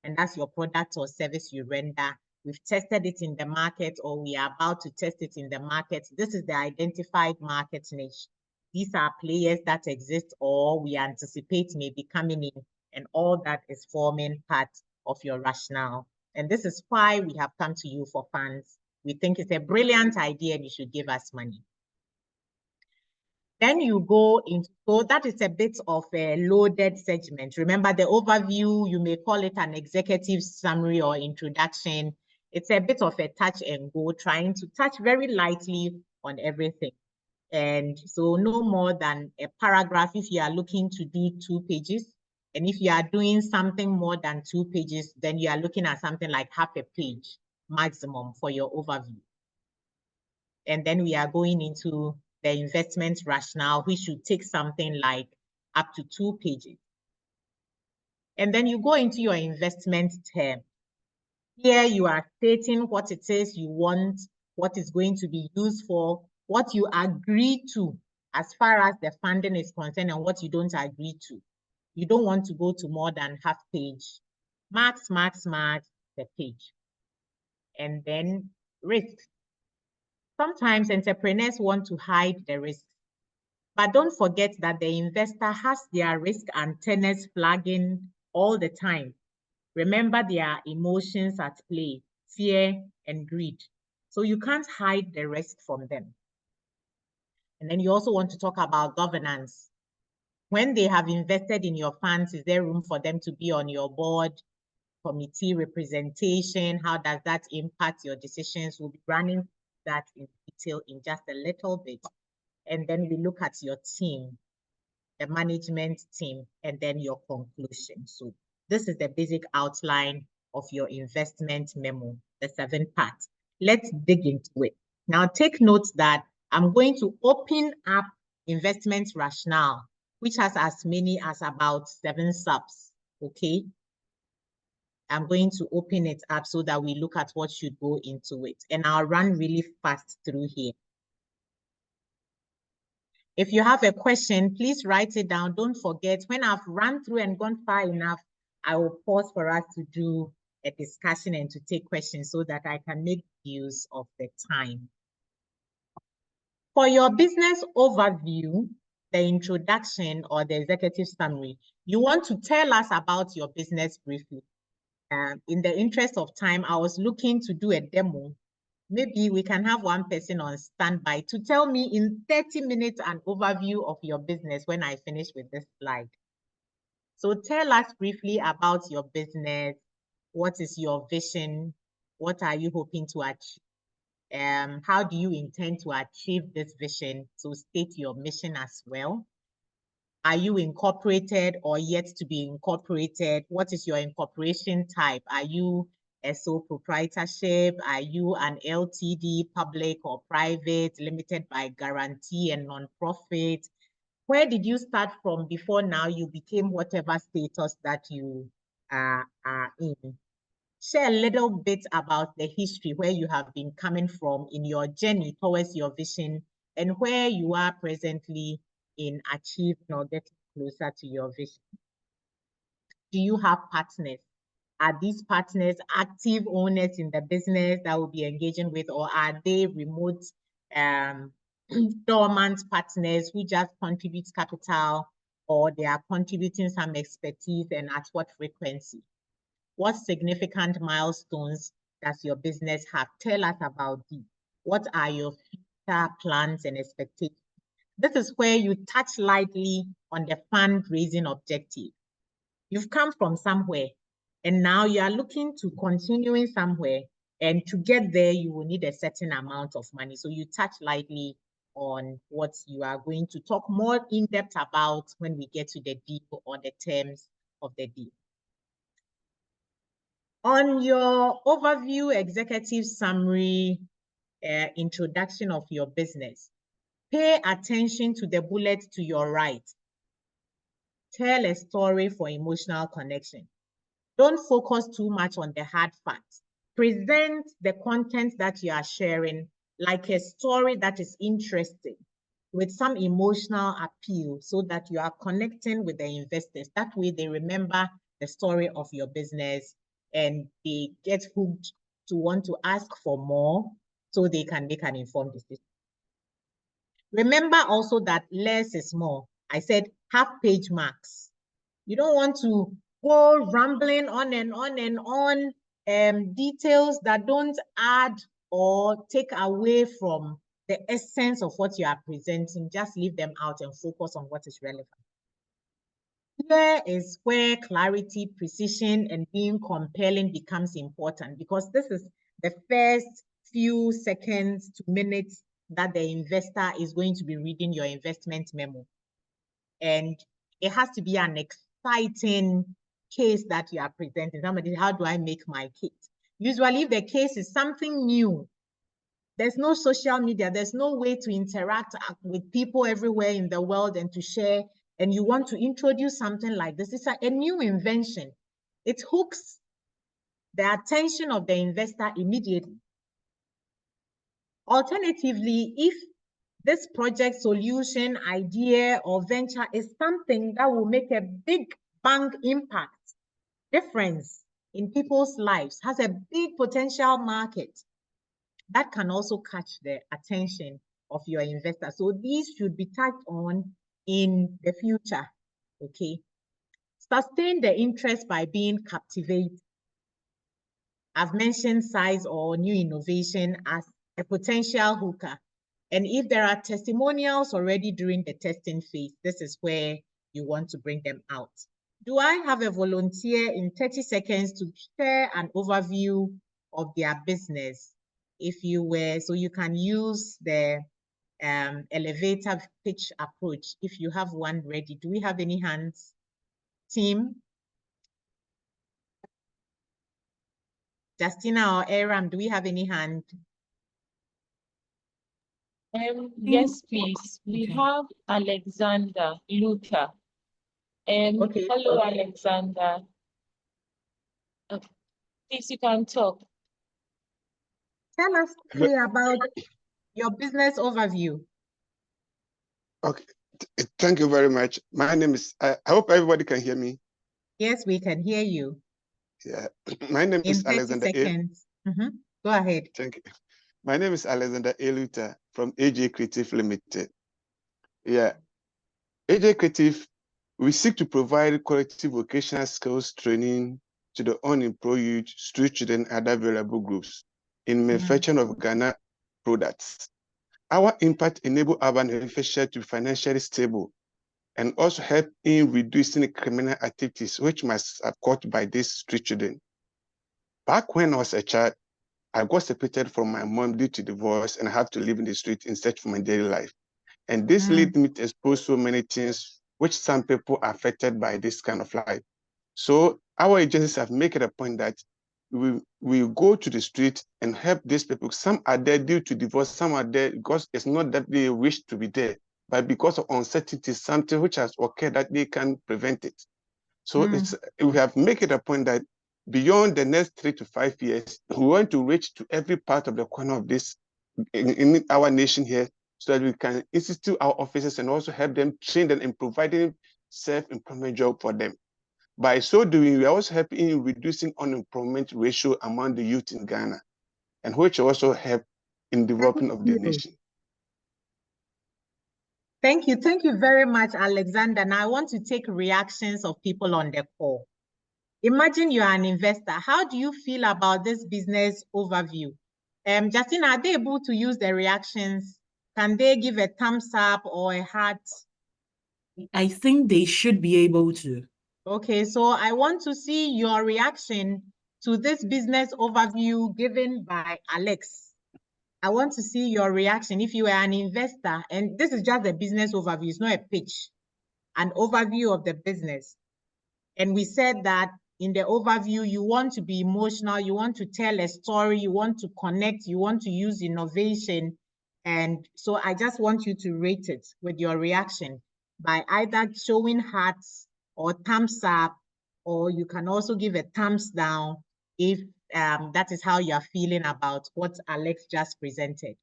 And that's your product or service you render. We've tested it in the market, or we are about to test it in the market. This is the identified market niche. These are players that exist or we anticipate may be coming in, and all that is forming part of your rationale. And this is why we have come to you for funds. We think it's a brilliant idea and you should give us money. Then you go into, so that is a bit of a loaded segment. Remember the overview, you may call it an executive summary or introduction. It's a bit of a touch and go, trying to touch very lightly on everything. And so no more than a paragraph if you are looking to do 2 pages. And if you are doing something more than 2 pages, then you are looking at something like half a page maximum for your overview. And then we are going into the investment rationale, which should take something like up to 2 pages. And then you go into your investment term. Here you are stating what it is you want, what is going to be used for, what you agree to as far as the funding is concerned, and what you don't agree to. You don't want to go to more than half page. Max the page. And then risk. Sometimes entrepreneurs want to hide the risk. But don't forget that the investor has their risk antennas flagging all the time. Remember, there are emotions at play, fear and greed. So you can't hide the risk from them. And then you also want to talk about governance. When they have invested in your funds, is there room for them to be on your board, committee representation? How does that impact your decisions? We'll be running that in detail in just a little bit. And then we look at your team, the management team, and then your conclusion. So this is the basic outline of your investment memo, the 7 parts. Let's dig into it. Now take note that I'm going to open up investment rationale, which has as many as about 7 subs, okay? I'm going to open it up so that we look at what should go into it. And I'll run really fast through here. If you have a question, please write it down. Don't forget, when I've run through and gone far enough, I will pause for us to do a discussion and to take questions so that I can make use of the time. For your business overview, the introduction or the executive summary, you want to tell us about your business briefly. In the interest of time, I was looking to do a demo. Maybe we can have one person on standby to tell me in 30 minutes an overview of your business when I finish with this slide. So tell us briefly about your business. What is your vision? What are you hoping to achieve? How do you intend to achieve this vision? So state your mission as well. Are you incorporated or yet to be incorporated? What is your incorporation type? Are you a sole proprietorship? Are you an LTD, public or private, limited by guarantee and non-profit? Where did you start from before now you became whatever status that you are in? Share a little bit about the history, where you have been coming from in your journey towards your vision and where you are presently in achieving or getting closer to your vision. Do you have partners? Are these partners active owners in the business that will be engaging with, or are they remote dormant partners who just contribute capital, or they are contributing some expertise, and at what frequency? What significant milestones does your business have? Tell us about these. What are your future plans and expectations? This is where you touch lightly on the fundraising objective. You've come from somewhere, and now you are looking to continuing somewhere, and to get there, you will need a certain amount of money. So you touch lightly on what you are going to talk more in depth about when we get to the deal or the terms of the deal. On your overview, executive summary, introduction of your business, pay attention to the bullet to your right. Tell a story for emotional connection. Don't focus too much on the hard facts. Present the content that you are sharing like a story that is interesting with some emotional appeal so that you are connecting with the investors. That way they remember the story of your business and they get hooked to want to ask for more so they can make an informed decision. Remember also that less is more. I said half-page marks. You don't want to go rambling on and on and on, details that don't add or take away from the essence of what you are presenting. Just leave them out and focus on what is relevant. Here is where clarity, precision, and being compelling becomes important, because this is the first few seconds to minutes that the investor is going to be reading your investment memo. And it has to be an exciting case that you are presenting. Somebody, how do I make my case? Usually if the case is something new, there's no social media, there's no way to interact with people everywhere in the world and to share, and you want to introduce something like this, it's a new invention. It hooks the attention of the investor immediately. Alternatively, if this project, solution, idea, or venture is something that will make a big bang impact, difference in people's lives, has a big potential market, that can also catch the attention of your investor. So these should be touched on in the future, okay? Sustain the interest by being captivated. I've mentioned size or new innovation as a potential hooker. And if there are testimonials already during the testing phase, this is where you want to bring them out. Do I have a volunteer in 30 seconds to share an overview of their business? If you were, so you can use the elevator pitch approach. If you have one ready, do we have any hands? Team? Justina or Aram, do we have any hand? Yes, please. We Okay. have Alexander Luther. Okay. Hello, Alexander. Please, you can talk. Tell us about your business overview. Okay, thank you very much. My name is, I hope everybody can hear me. Yes, we can hear you. Yeah, my name In is 30 Alexander A. seconds. Go ahead. Thank you. My name is Alexander Eluta from AJ Creative Limited. Yeah, AJ Creative, we seek to provide quality vocational skills training to the unemployed youth, street children, and other vulnerable groups in manufacturing of Ghana products. Our impact enable urban infrastructure to be financially stable and also help in reducing criminal activities which must have caught by these street children. Back when I was a child, I got separated from my mom due to divorce and I have to live in the street in search for my daily life. And this led me to expose so many things which some people are affected by this kind of life. So our agencies have made it a point that we go to the street and help these people. Some are there due to divorce, some are there because it's not that they wish to be there, but because of uncertainty, something which has occurred that they can prevent it. So we have made it a point that beyond the next 3 to 5 years, we want to reach to every part of the corner of this in our nation here, so that we can institute our offices and also help them, train them in providing self-employment job for them. By so doing, we are also helping in reducing unemployment ratio among the youth in Ghana, and which also help in development of the nation. Thank you. Thank you very much, Alexander. Now I want to take reactions of people on the call. Imagine you are an investor. How do you feel about this business overview? Justin, are they able to use the reactions? Can they give a thumbs up or a heart? I think they should be able to. Okay, so I want to see your reaction to this business overview given by Alex. I want to see your reaction if you are an investor, and this is just a business overview, it's not a pitch, an overview of the business. And we said that in the overview, you want to be emotional, you want to tell a story, you want to connect, you want to use innovation. And so I just want you to rate it with your reaction by either showing hearts or thumbs up, or you can also give a thumbs down if that is how you are feeling about what Alex just presented.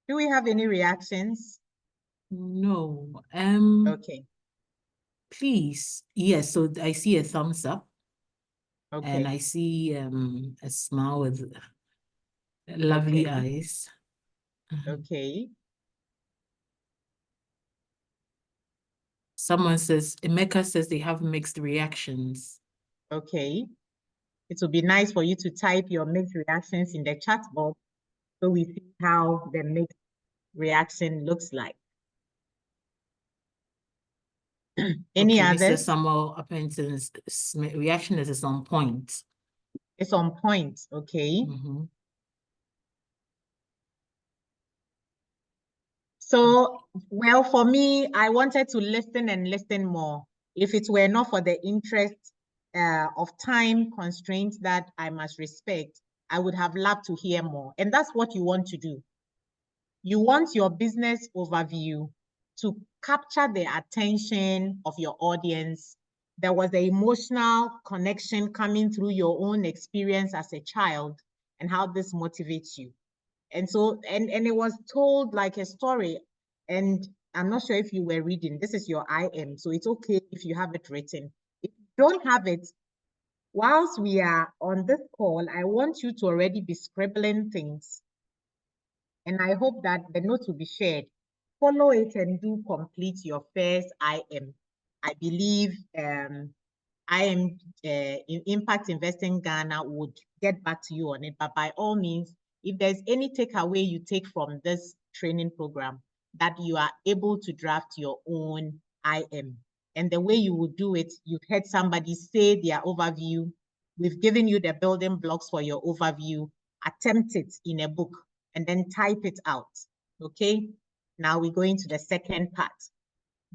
Do we have any reactions? No. Okay. Please. Yes, so I see a thumbs up. Okay. And I see a smile with lovely eyes. Okay. Someone says, Emeka says they have mixed reactions. Okay. It would be nice for you to type your mixed reactions in the chat box so we see how the mixed reaction looks like. Any Okay, others? Mr. Samuel Appleton's reaction is on point. It's on point, okay. So, well, for me, I wanted to listen and listen more. If it were not for the interest of time constraints that I must respect, I would have loved to hear more. And that's what you want to do. You want your business overview to capture the attention of your audience. There was the emotional connection coming through your own experience as a child and how this motivates you. And so, and it was told like a story. And I'm not sure if you were reading, this is your IM, so it's okay if you have it written. If you don't have it, Whilst we are on this call, I want you to already be scribbling things. And I hope that the notes will be shared. Follow it and do complete your first IM. I believe IM in Impact Investing Ghana would get back to you on it. But by all means, if there's any takeaway you take from this training program, that you are able to draft your own IM. And the way you would do it, you've heard somebody say their overview. We've given you the building blocks for your overview. Attempt it in a book and then type it out, okay? Now we go into the second part.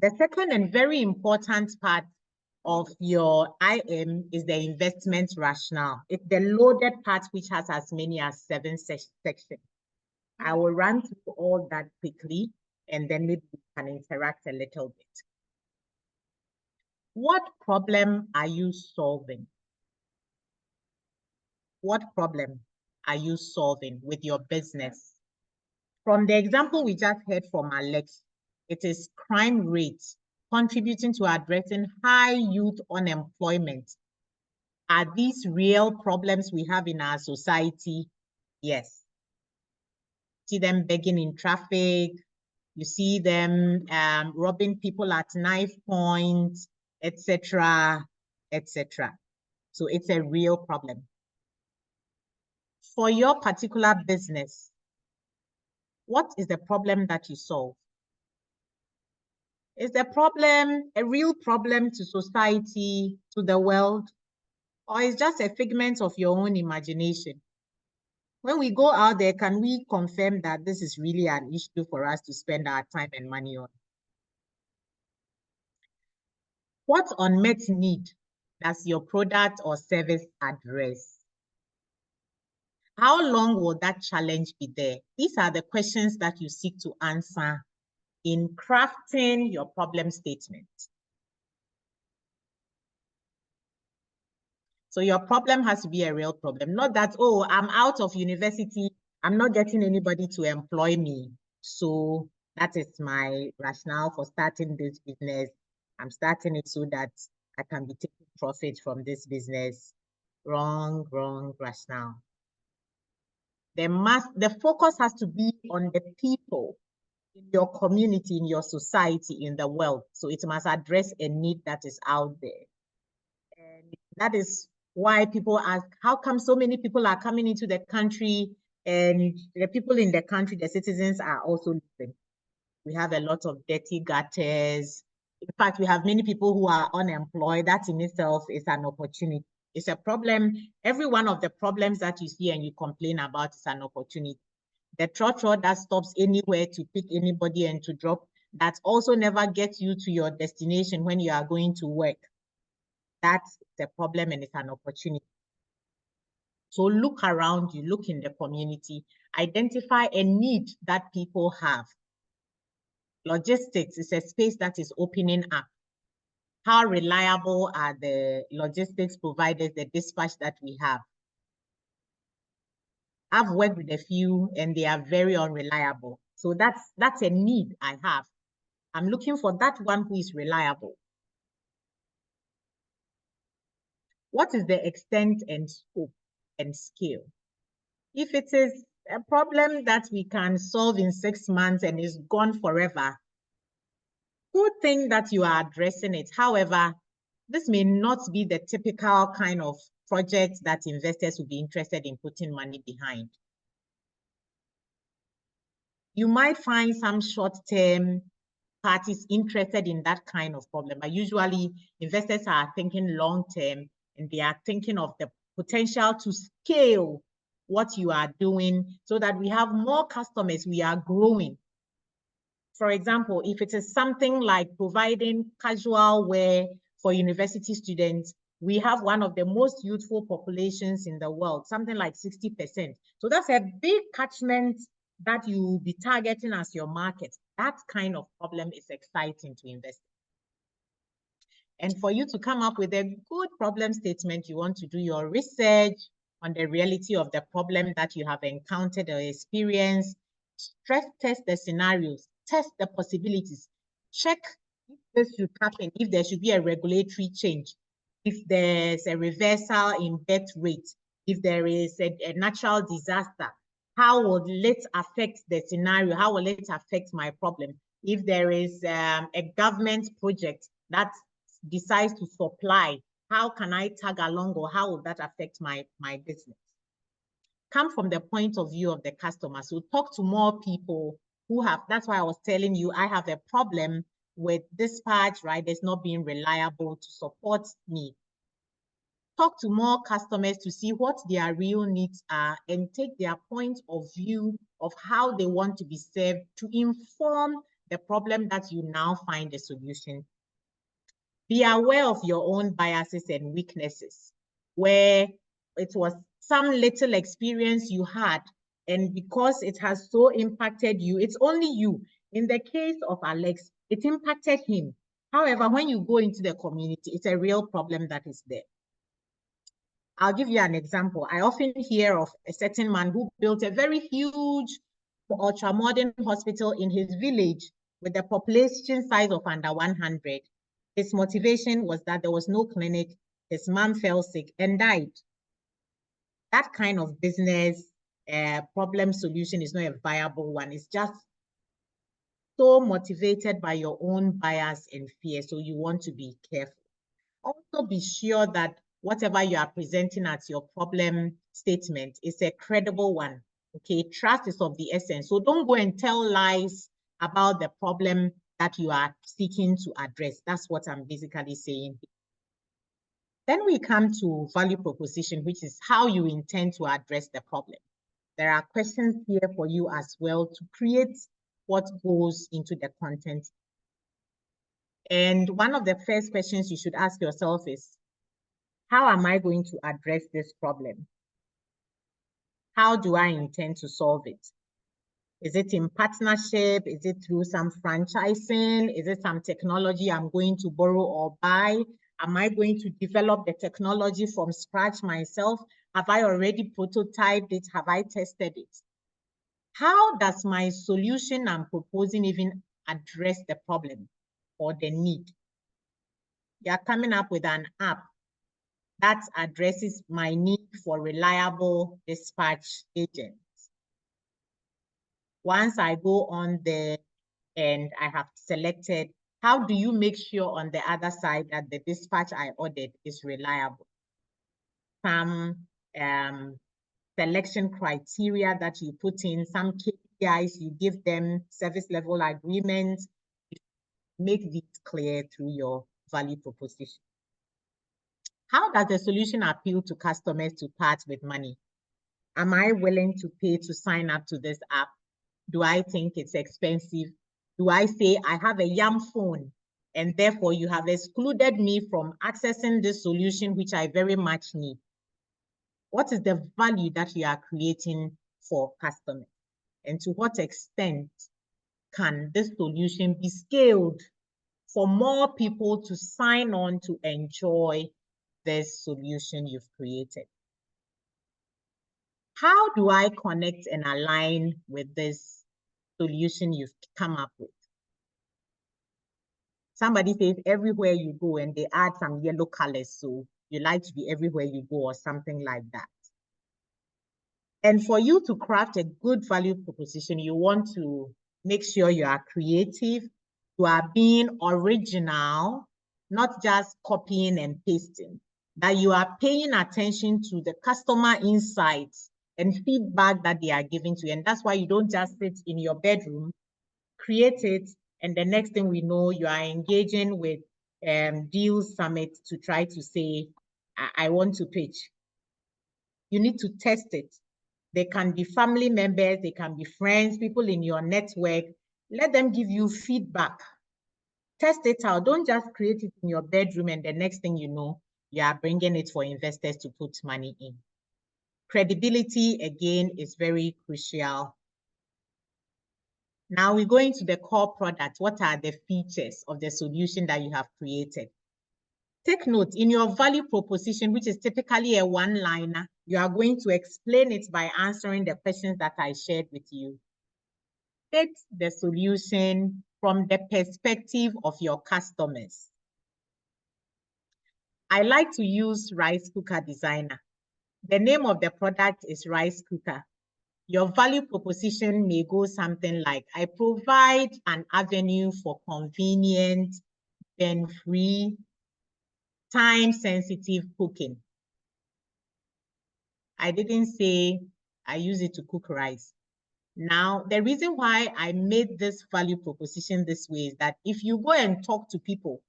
The second and very important part of your IM is the investment rationale. It's the loaded part which has as many as 7 sections. I will run through all that quickly and then maybe we can interact a little bit. What problem are you solving? What problem are you solving with your business? From the example we just heard from Alex, it is crime rates contributing to addressing high youth unemployment. Are these real problems we have in our society? Yes. See them begging in traffic, you see them robbing people at knife point, etc., etc. So it's a real problem. For your particular business, what is the problem that you solve? Is the problem a real problem to society, to the world, or is just a figment of your own imagination? When we go out there, can we confirm that this is really an issue for us to spend our time and money on? What unmet need does your product or service address? How long will that challenge be there? These are the questions that you seek to answer in crafting your problem statement. So your problem has to be a real problem, not that, oh, I'm out of university, I'm not getting anybody to employ me. So that is my rationale for starting this business. I'm starting it so that I can be taking profit from this business. Wrong rationale. The focus has to be on the people in your community, in your society, in the world. So it must address a need that is out there. And that is why people ask, how come so many people are coming into the country and the people in the country, the citizens, are also living? We have a lot of dirty gutters. In fact, we have many people who are unemployed. That in itself is an opportunity. It's a problem. Every one of the problems that you see and you complain about is an opportunity. The trotro that stops anywhere to pick anybody and to drop, that also never gets you to your destination when you are going to work. That's the problem and it's an opportunity. So look around you, look in the community, identify a need that people have. Logistics is a space that is opening up. How reliable are the logistics providers, the dispatch that we have? I've worked with a few and they are very unreliable. So that's a need I have. I'm looking for that one who is reliable. What is the extent and scope and scale? If it is a problem that we can solve in 6 months and is gone forever, good thing that you are addressing it. However, this may not be the typical kind of project that investors will be interested in putting money behind. You might find some short-term parties interested in that kind of problem, but usually investors are thinking long-term and they are thinking of the potential to scale what you are doing so that we have more customers, we are growing. For example, if it is something like providing casual wear for university students, we have one of the most youthful populations in the world, something like 60%. So that's a big catchment that you will be targeting as your market. That kind of problem is exciting to invest in. And for you to come up with a good problem statement, you want to do your research on the reality of the problem that you have encountered or experienced, stress test the scenarios, test the possibilities, check if this should happen, if there should be a regulatory change. if there's a reversal in birth rate, if there is a natural disaster, how will it affect the scenario? How will it affect my problem? If there is a government project that decides to supply, how can I tag along, or how will that affect my business? Come from the point of view of the customer. So talk to more people who have, that's why I was telling you, I have a problem with dispatch, right? There's not being reliable to support me. Talk to more customers to see what their real needs are and take their point of view of how they want to be served to inform the problem that you now find a solution. Be aware of your own biases and weaknesses, where it was some little experience you had, and because it has so impacted you, it's only you. In the case of Alex, it impacted him. However, when you go into the community, it's a real problem that is there. I'll give you an example. I often hear of a certain man who built a very huge ultra-modern hospital in his village with a population size of under 100. His motivation was that there was no clinic. His mom fell sick and died. That kind of business problem solution is not a viable one. It's just so motivated by your own bias and fear. So you want to be careful. Also be sure that whatever you are presenting as your problem statement is a credible one. Okay, trust is of the essence. So don't go and tell lies about the problem that you are seeking to address. That's what I'm basically saying. Then we come to value proposition, which is how you intend to address the problem. There are questions here for you as well to create what goes into the content. And one of the first questions you should ask yourself is, how am I going to address this problem? How do I intend to solve it? Is it in partnership? Is it through some franchising? Is it some technology I'm going to borrow or buy? Am I going to develop the technology from scratch myself? Have I already prototyped it? Have I tested it? How does my solution I'm proposing even address the problem or the need? You're coming up with an app that addresses my need for reliable dispatch agents. Once I go on there and I have selected, how do you make sure on the other side that the dispatch I ordered is reliable? Some selection criteria that you put in, some KPIs you give them, service level agreements, make this clear through your value proposition. How does the solution appeal to customers to part with money? Am I willing to pay to sign up to this app? Do I think it's expensive? Do I say I have a YAM phone and therefore you have excluded me from accessing this solution which I very much need? What is the value that you are creating for customers? And to what extent can this solution be scaled for more people to sign on to enjoy this solution you've created? How do I connect and align with this solution you've come up with? Somebody says everywhere you go, and they add some yellow colors, so you like to be everywhere you go or something like that. And for you to craft a good value proposition, you want to make sure you are creative, you are being original, not just copying and pasting, that you are paying attention to the customer insights and feedback that they are giving to you. And that's why you don't just sit in your bedroom, create it, and the next thing we know, you are engaging with Deal Summit to try to say, I want to pitch. You need to test it. They can be family members, they can be friends, people in your network. Let them give you feedback. Test it out. Don't just create it in your bedroom and the next thing you know, you are bringing it for investors to put money in. Credibility, again, is very crucial. Now we go into the core product. What are the features of the solution that you have created? Take note, in your value proposition, which is typically a one-liner, you are going to explain it by answering the questions that I shared with you. Take the solution from the perspective of your customers. I like to use rice cooker designer. The name of the product is rice cooker. Your value proposition may go something like, I provide an avenue for convenient and free, time-sensitive cooking. I didn't say I use it to cook rice. Now, the reason why I made this value proposition this way is that if you go and talk to people,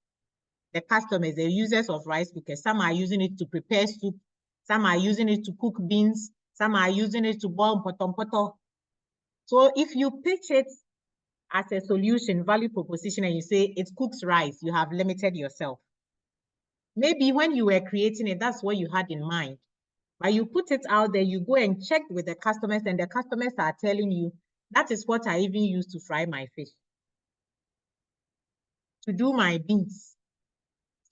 the customers, the users of rice cookers, some are using it to prepare soup, some are using it to cook beans, some are using it to boil poto. So if you pitch it as a solution, value proposition, and you say it cooks rice, you have limited yourself. Maybe when you were creating it, that's what you had in mind. But you put it out there, you go and check with the customers, and the customers are telling you, that is what I even use to fry my fish, to do my beans.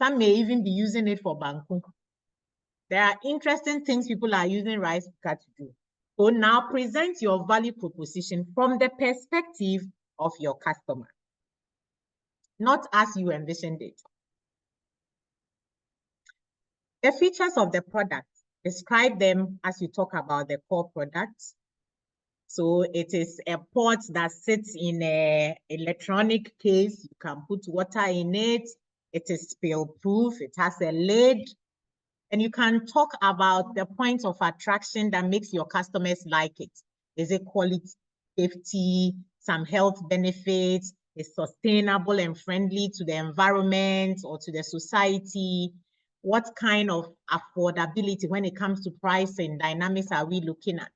Some may even be using it for banku. There are interesting things people are using rice cooker to do. So now present your value proposition from the perspective of your customer, not as you envisioned it. The features of the product, describe them as you talk about the core products. So it is a pot that sits in an electronic case. You can put water in it. It is spill-proof. It has a lid. And you can talk about the points of attraction that makes your customers like it. Is it quality, safety, some health benefits? Is sustainable and friendly to the environment or to the society? What kind of affordability when it comes to pricing dynamics are we looking at?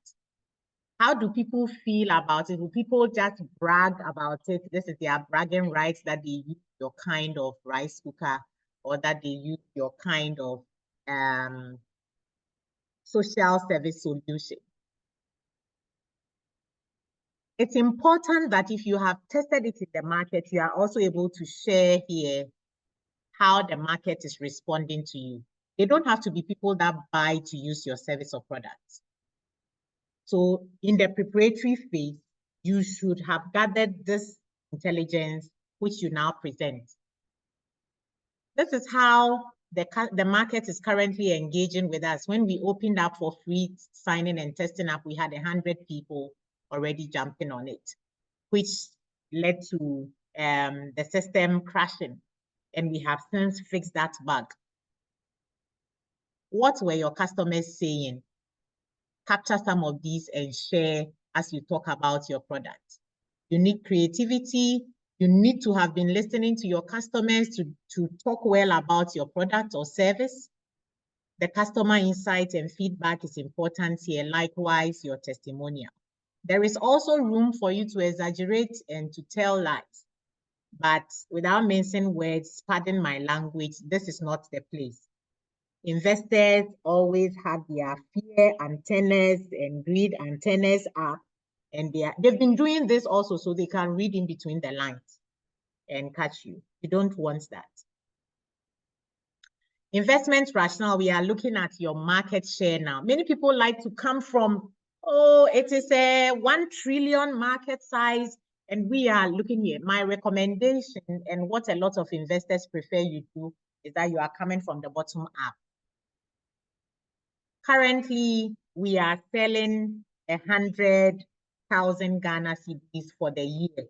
How do people feel about it? Will people just brag about it? This is their bragging rights that they use your kind of rice cooker, or that they use your kind of social service solution. It's important that if you have tested it in the market, you are also able to share here how the market is responding to you. They don't have to be people that buy to use your service or products. So in the preparatory phase, you should have gathered this intelligence, which you now present. This is how the market is currently engaging with us. When we opened up for free signing and testing up, we had 100 people already jumping on it, which led to the system crashing. And we have since fixed that bug. What were your customers saying? Capture some of these and share as you talk about your product. You need creativity. You need to have been listening to your customers to talk well about your product or service. The customer insight and feedback is important here. Likewise, your testimonial. There is also room for you to exaggerate and to tell lies. But without mentioning words, pardon my language, this is not the place. Investors always have their fear antennas and greed antennas up, and they've been doing this also so they can read in between the lines and catch you. You don't want that. Investment rationale, we are looking at your market share now. Many people like to come from, oh, it is a 1 trillion market size, and we are looking here. My recommendation and what a lot of investors prefer you do is that you are coming from the bottom up. Currently, we are selling 100,000 Ghana cedis for the year.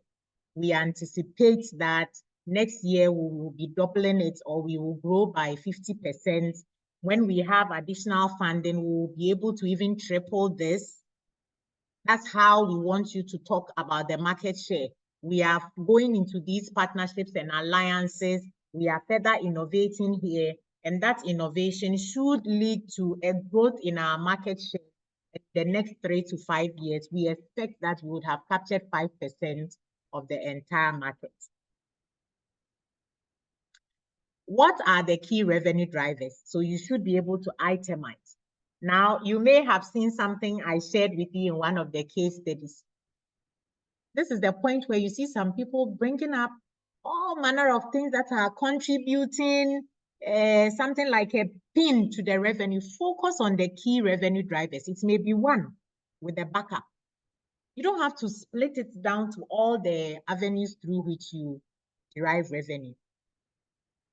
We anticipate that next year we will be doubling it, or we will grow by 50%. When we have additional funding, we will be able to even triple this. That's how we want you to talk about the market share. We are going into these partnerships and alliances. We are further innovating here, and that innovation should lead to a growth in our market share in the next 3 to 5 years. We expect that we would have captured 5% of the entire market. What are the key revenue drivers? So you should be able to itemize. Now, you may have seen something I shared with you in one of the case studies. This is the point where you see some people bringing up all manner of things that are contributing something like a pin to the revenue. Focus on the key revenue drivers. It may be one with a backup. You don't have to split it down to all the avenues through which you derive revenue.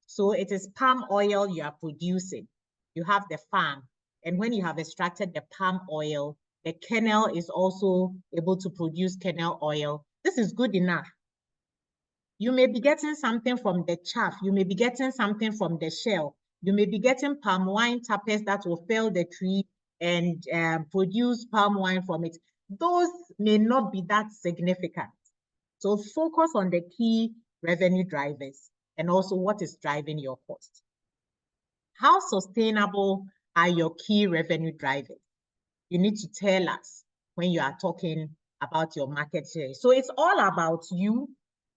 So it is palm oil you are producing. You have the farm. And when you have extracted the palm oil, the kernel is also able to produce kernel oil. This is good enough. You may be getting something from the chaff. You may be getting something from the shell. You may be getting palm wine tappers that will fell the tree and produce palm wine from it. Those may not be that significant. So focus on the key revenue drivers and also what is driving your cost. How sustainable are your key revenue drivers? You need to tell us when you are talking about your market share. So it's all about you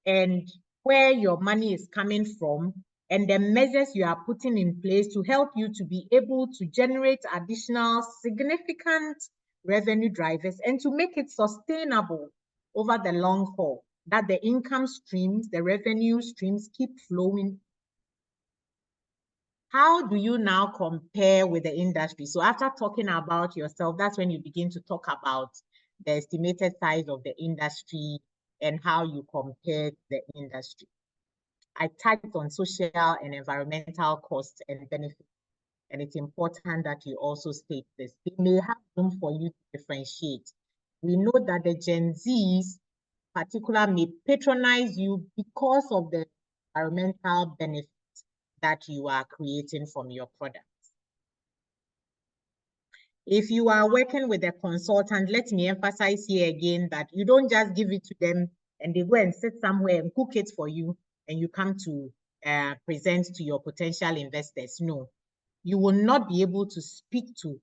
and where your money is coming from and the measures you are putting in place to help you to be able to generate additional significant revenue drivers and to make it sustainable over the long haul, that the income streams, the revenue streams keep flowing. How do you now compare with the industry? So after talking about yourself, that's when you begin to talk about the estimated size of the industry and how you compare the industry. I touched on social and environmental costs and benefits, and it's important that you also state this. It may have room for you to differentiate. We know that the Gen Zs, particularly, may patronize you because of the environmental benefits that you are creating from your products. If you are working with a consultant, let me emphasize here again that you don't just give it to them and they go and sit somewhere and cook it for you and you come to present to your potential investors. No, you will not be able to speak to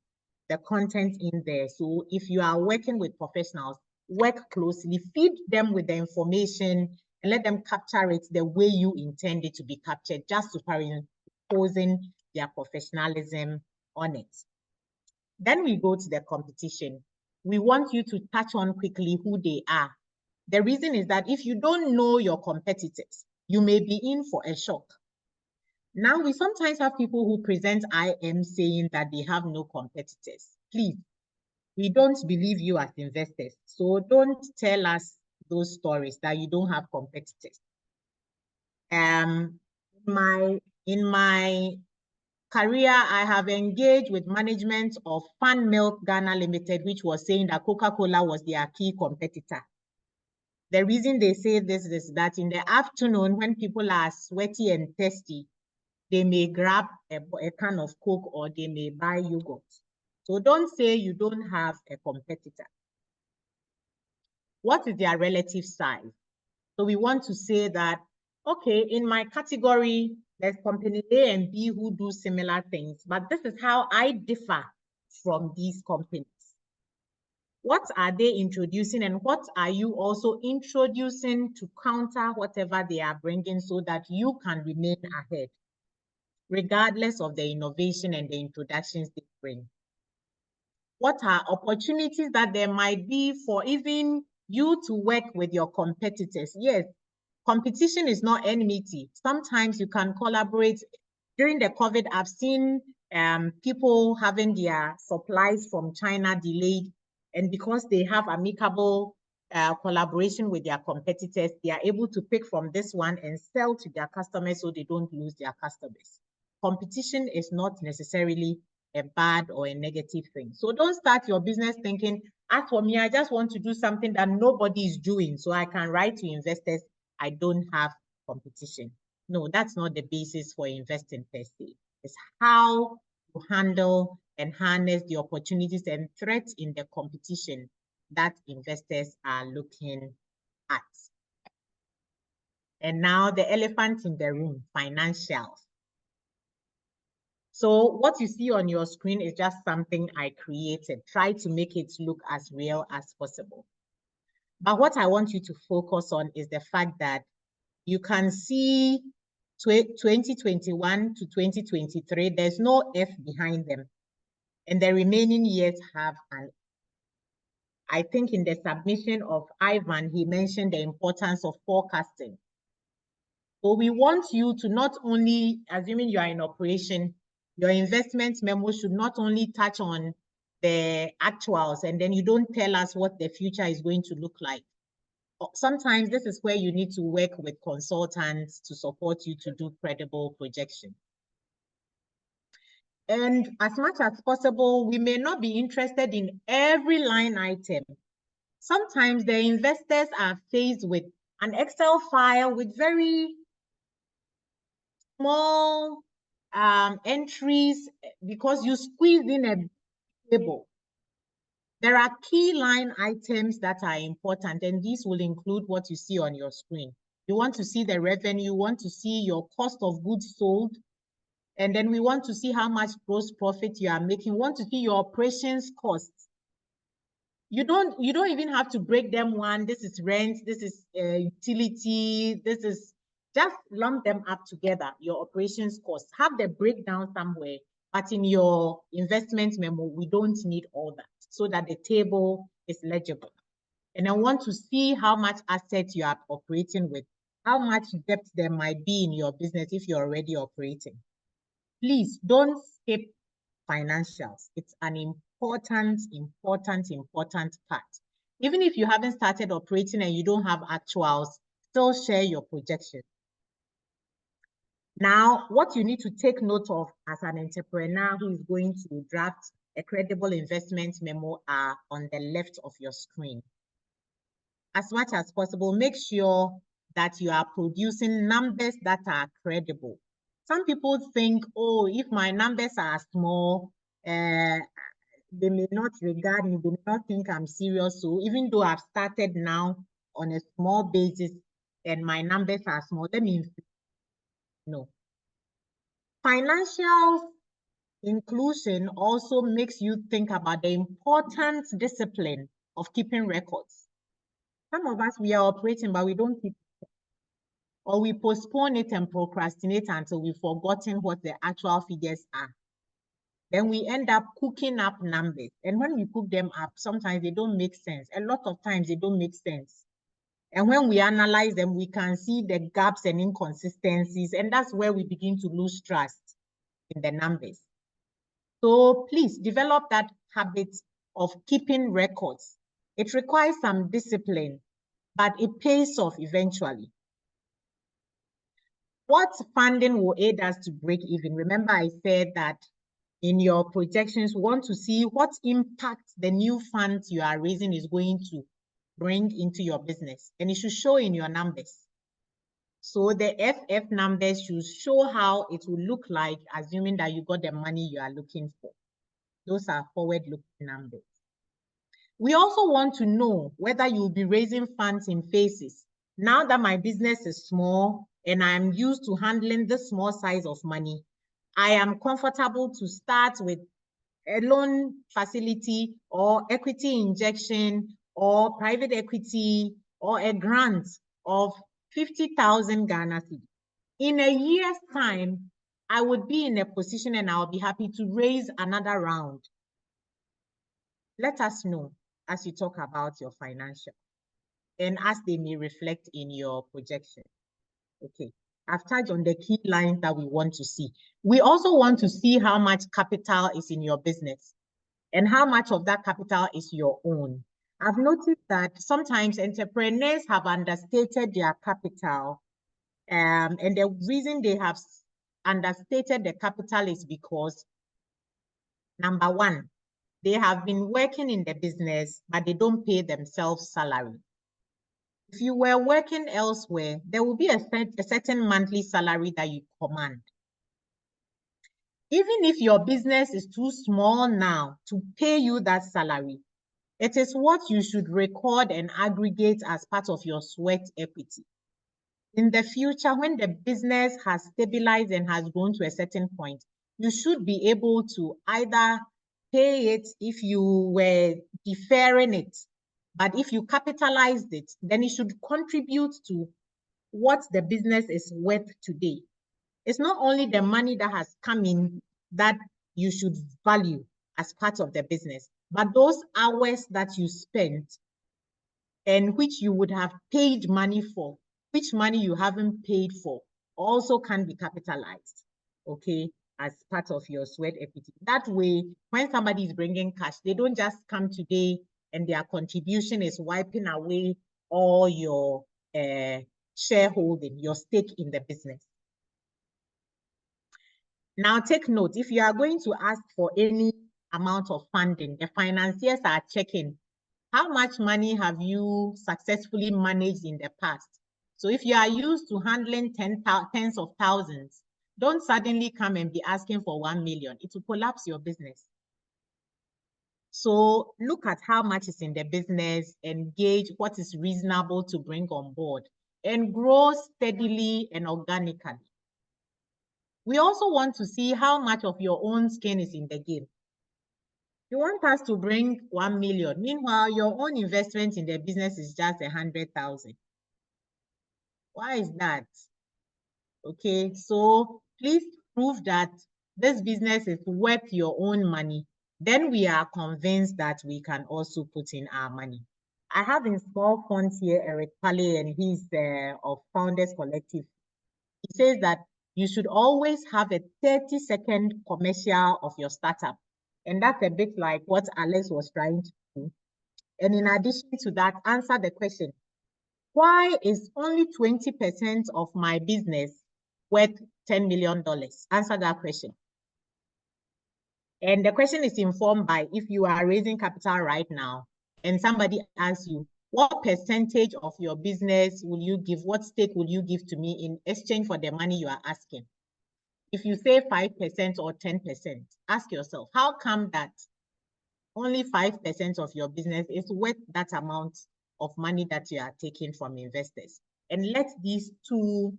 the content in there. So if you are working with professionals, work closely, feed them with the information and let them capture it the way you intend it to be captured, just superimposing their professionalism on it. Then we go to the competition. We want you to touch on quickly who they are. The reason is that if you don't know your competitors, you may be in for a shock. Now, we sometimes have people who present IM saying that they have no competitors. Please, we don't believe you as investors. So don't tell us those stories that you don't have competitors. In my career, I have engaged with management of Fan Milk Ghana Limited, which was saying that Coca-Cola was their key competitor. The reason they say this is that in the afternoon, when people are sweaty and thirsty, they may grab a can of Coke or they may buy yogurt. So don't say you don't have a competitor. What is their relative size? So we want to say that, okay, in my category, there's company A and B who do similar things, but this is how I differ from these companies. What are they introducing and what are you also introducing to counter whatever they are bringing so that you can remain ahead, regardless of the innovation and the introductions they bring? What are opportunities that there might be for even you to work with your competitors? Yes, competition is not enmity. Sometimes you can collaborate. During the COVID, I've seen people having their supplies from China delayed, and because they have amicable collaboration with their competitors, they are able to pick from this one and sell to their customers so they don't lose their customers. Competition is not necessarily a bad or a negative thing. So don't start your business thinking, as for me, I just want to do something that nobody is doing so I can write to investors, I don't have competition. No, that's not the basis for investing per se. It's how you handle and harness the opportunities and threats in the competition that investors are looking at. And now the elephant in the room, financials. So what you see on your screen is just something I created. Try to make it look as real as possible. But what I want you to focus on is the fact that you can see 2021 to 2023, there's no F behind them. And the remaining years have an, I think in the submission of Ivan, he mentioned the importance of forecasting. So we want you to not only, assuming you are in operation, your investment memo should not only touch on the actuals and then you don't tell us what the future is going to look like. sometimes this is where you need to work with consultants to support you to do credible projection. And as much as possible, we may not be interested in every line item. Sometimes the investors are faced with an Excel file with very small entries because you squeeze in a table. There are key line items that are important, and these will include what you see on your screen. You want to see the revenue, you want to see your cost of goods sold, and then we want to see how much gross profit you are making. We want to see your operations costs. You don't even have to break them one. This is rent, this is utility, this is, just lump them up together, your operations costs. Have the breakdown somewhere, but in your investment memo, we don't need all that, so that the table is legible. And I want to see how much assets you are operating with, how much debt there might be in your business if you're already operating. Please don't skip financials. It's an important part. Even if you haven't started operating and you don't have actuals, still share your projection. Now, what you need to take note of as an entrepreneur who is going to draft a credible investment memo are on the left of your screen. As much as possible, make sure that you are producing numbers that are credible. Some people think, oh, if my numbers are small, they may not regard me, they may not think I'm serious. So even though I've started now on a small basis and my numbers are small, let me, no. Financial inclusion also makes you think about the important discipline of keeping records. Some of us, we are operating, but we don't keep, or we postpone it and procrastinate until we've forgotten what the actual figures are. Then we end up cooking up numbers. And when we cook them up, sometimes they don't make sense. A lot of times they don't make sense. And when we analyze them, we can see the gaps and inconsistencies, and that's where we begin to lose trust in the numbers. So please develop that habit of keeping records. It requires some discipline, but it pays off eventually. What funding will aid us to break even? Remember, I said that in your projections, we want to see what impact the new funds you are raising is going to bring into your business, and it should show in your numbers. So the FF numbers should show how it will look like, assuming that you got the money you are looking for. Those are forward-looking numbers. We also want to know whether you'll be raising funds in phases. Now that my business is small and I'm used to handling this small size of money, I am comfortable to start with a loan facility or equity injection or private equity or a grant of 50,000 Ghana cedis. In a year's time, I would be in a position and I'll be happy to raise another round. Let us know as you talk about your financial and as they may reflect in your projection. Okay, I've touched on the key lines that we want to see. We also want to see how much capital is in your business and how much of that capital is your own. I've noticed that sometimes entrepreneurs have understated their capital, and the reason they have understated the capital is because, number one, they have been working in the business, but they don't pay themselves salary. If you were working elsewhere, there will be a certain monthly salary that you command. Even if your business is too small now to pay you that salary, it is what you should record and aggregate as part of your sweat equity. In the future, when the business has stabilized and has grown to a certain point, you should be able to either pay it if you were deferring it, but if you capitalized it, then it should contribute to what the business is worth today. It's not only the money that has come in that you should value as part of the business, but those hours that you spent and which you would have paid money for, which money you haven't paid for, also can be capitalized, okay, as part of your sweat equity. That way, when somebody is bringing cash, they don't just come today and their contribution is wiping away all your shareholding, your stake in the business. Now take note, if you are going to ask for any amount of funding, the financiers are checking how much money have you successfully managed in the past. So if you are used to handling tens of thousands, don't suddenly come and be asking for 1 million. It will collapse your business. So look at how much is in the business, engage what is reasonable to bring on board, and grow steadily and organically. We also want to see how much of your own skin is in the game. You want us to bring 1 million. Meanwhile, your own investment in the business is just 100,000. Why is that? Okay, so please prove that this business is worth your own money. Then we are convinced that we can also put in our money. I have in small fonts here Eric Pale, and he's of Founders Collective. He says that you should always have a 30-second commercial of your startup. And that's a bit like what Alex was trying to do. And in addition to that, answer the question, why is only 20% of my business worth $10 million? Answer that question. And the question is informed by if you are raising capital right now and somebody asks you, what percentage of your business will you give? What stake will you give to me in exchange for the money you are asking? If you say 5% or 10%, ask yourself, how come that only 5% of your business is worth that amount of money that you are taking from investors? And let these two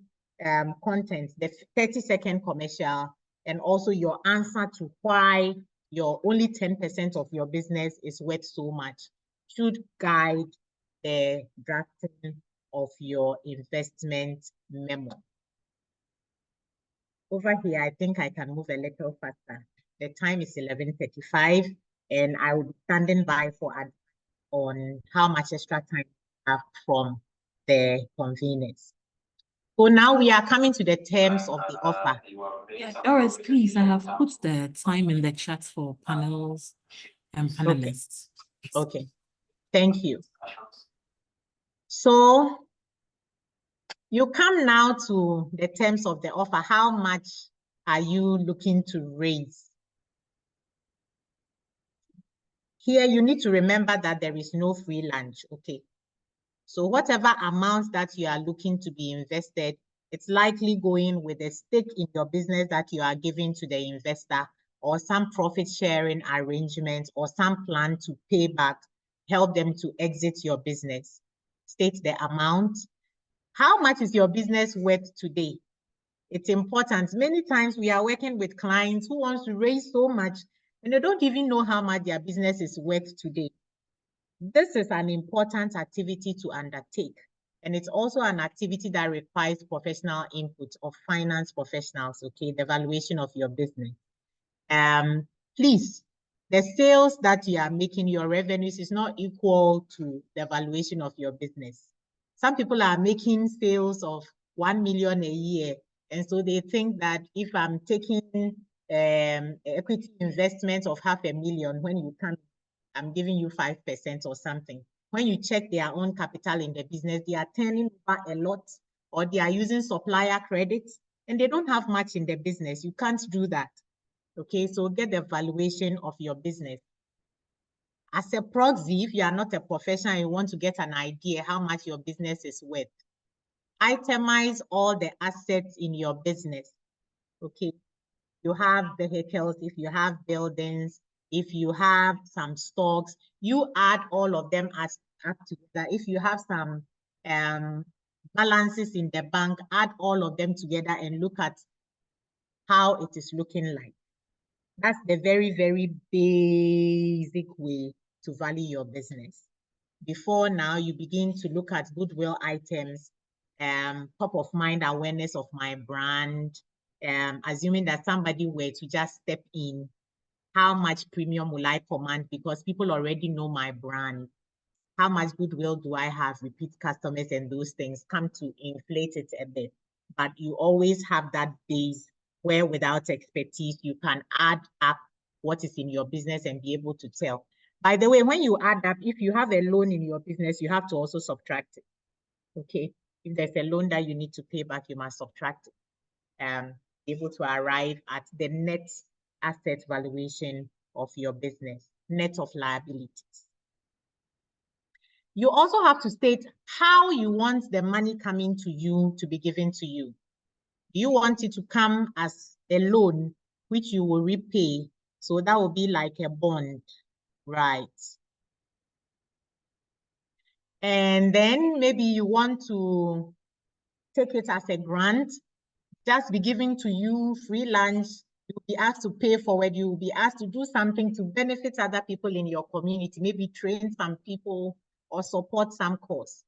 contents, the 30-second commercial and also your answer to why your only 10% of your business is worth so much, should guide the drafting of your investment memo. Over here, I think I can move a little faster. The time is 11:35, and I will be standing by for on how much extra time I have from the conveners. So now we are coming to the terms of the offer. Yeah, Doris, please, I have put the time in the chat for panels and panelists. Okay, thank you. So you come now to the terms of the offer. How much are you looking to raise? Here, you need to remember that there is no free lunch, okay? So whatever amount that you are looking to be invested, it's likely going with a stake in your business that you are giving to the investor, or some profit sharing arrangement, or some plan to pay back, help them to exit your business. State the amount. How much is your business worth today? It's important. Many times we are working with clients who want to raise so much and they don't even know how much their business is worth today. This is an important activity to undertake. And it's also an activity that requires professional input of finance professionals, okay, the valuation of your business. Please, the sales that you are making, your revenues is not equal to the valuation of your business. Some people are making sales of 1 million a year. And so they think that if I'm taking equity investment of 500,000, when you come, I'm giving you 5% or something. When you check their own capital in the business, they are turning over a lot, or they are using supplier credits, and they don't have much in the business. You can't do that. Okay, so get the valuation of your business. As a proxy, if you are not a professional, you want to get an idea how much your business is worth. Itemize all the assets in your business. Okay, you have vehicles, if you have buildings, if you have some stocks, you add all of them up together. If you have some balances in the bank, add all of them together and look at how it is looking like. That's the very, very basic way to value your business. Before now, you begin to look at goodwill items, top of mind awareness of my brand, assuming that somebody were to just step in, how much premium will I command because people already know my brand? How much goodwill do I have, repeat customers, and those things come to inflate it a bit. But you always have that base where without expertise, you can add up what is in your business and be able to tell. By the way, when you add up, if you have a loan in your business, you have to also subtract it. Okay. If there's a loan that you need to pay back, you must subtract it. Able to arrive at the net asset valuation of your business, net of liabilities. You also have to state how you want the money coming to you to be given to you. Do you want it to come as a loan, which you will repay? So that will be like a bond, right? And then maybe you want to take it as a grant, just be given to you, free lunch. You'll be asked to pay forward. You will be asked to do something to benefit other people in your community, maybe train some people or support some cause.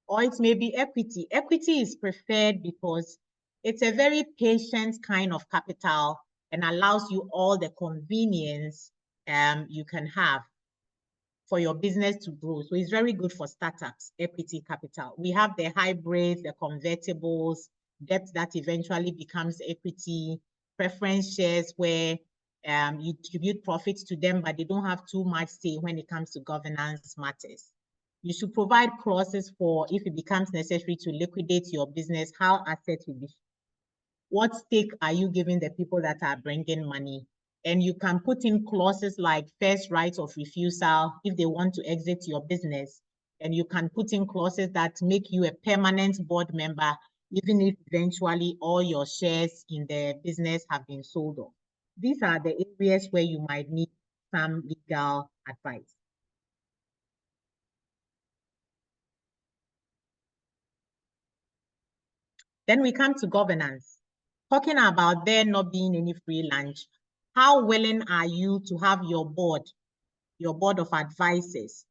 Or it may be equity. Equity is preferred because it's a very patient kind of capital and allows you all the convenience you can have for your business to grow. So it's very good for startups, equity capital. We have the hybrids, the convertibles, debt that eventually becomes equity, preference shares where you distribute profits to them, but they don't have too much say when it comes to governance matters. You should provide clauses for if it becomes necessary to liquidate your business, how assets will be. What stake are you giving the people that are bringing money? And you can put in clauses like first right of refusal if they want to exit your business. And you can put in clauses that make you a permanent board member, even if eventually all your shares in the business have been sold off. These are the areas where you might need some legal advice. Then we come to governance. Talking about there not being any free lunch, how willing are you to have your board of advisors,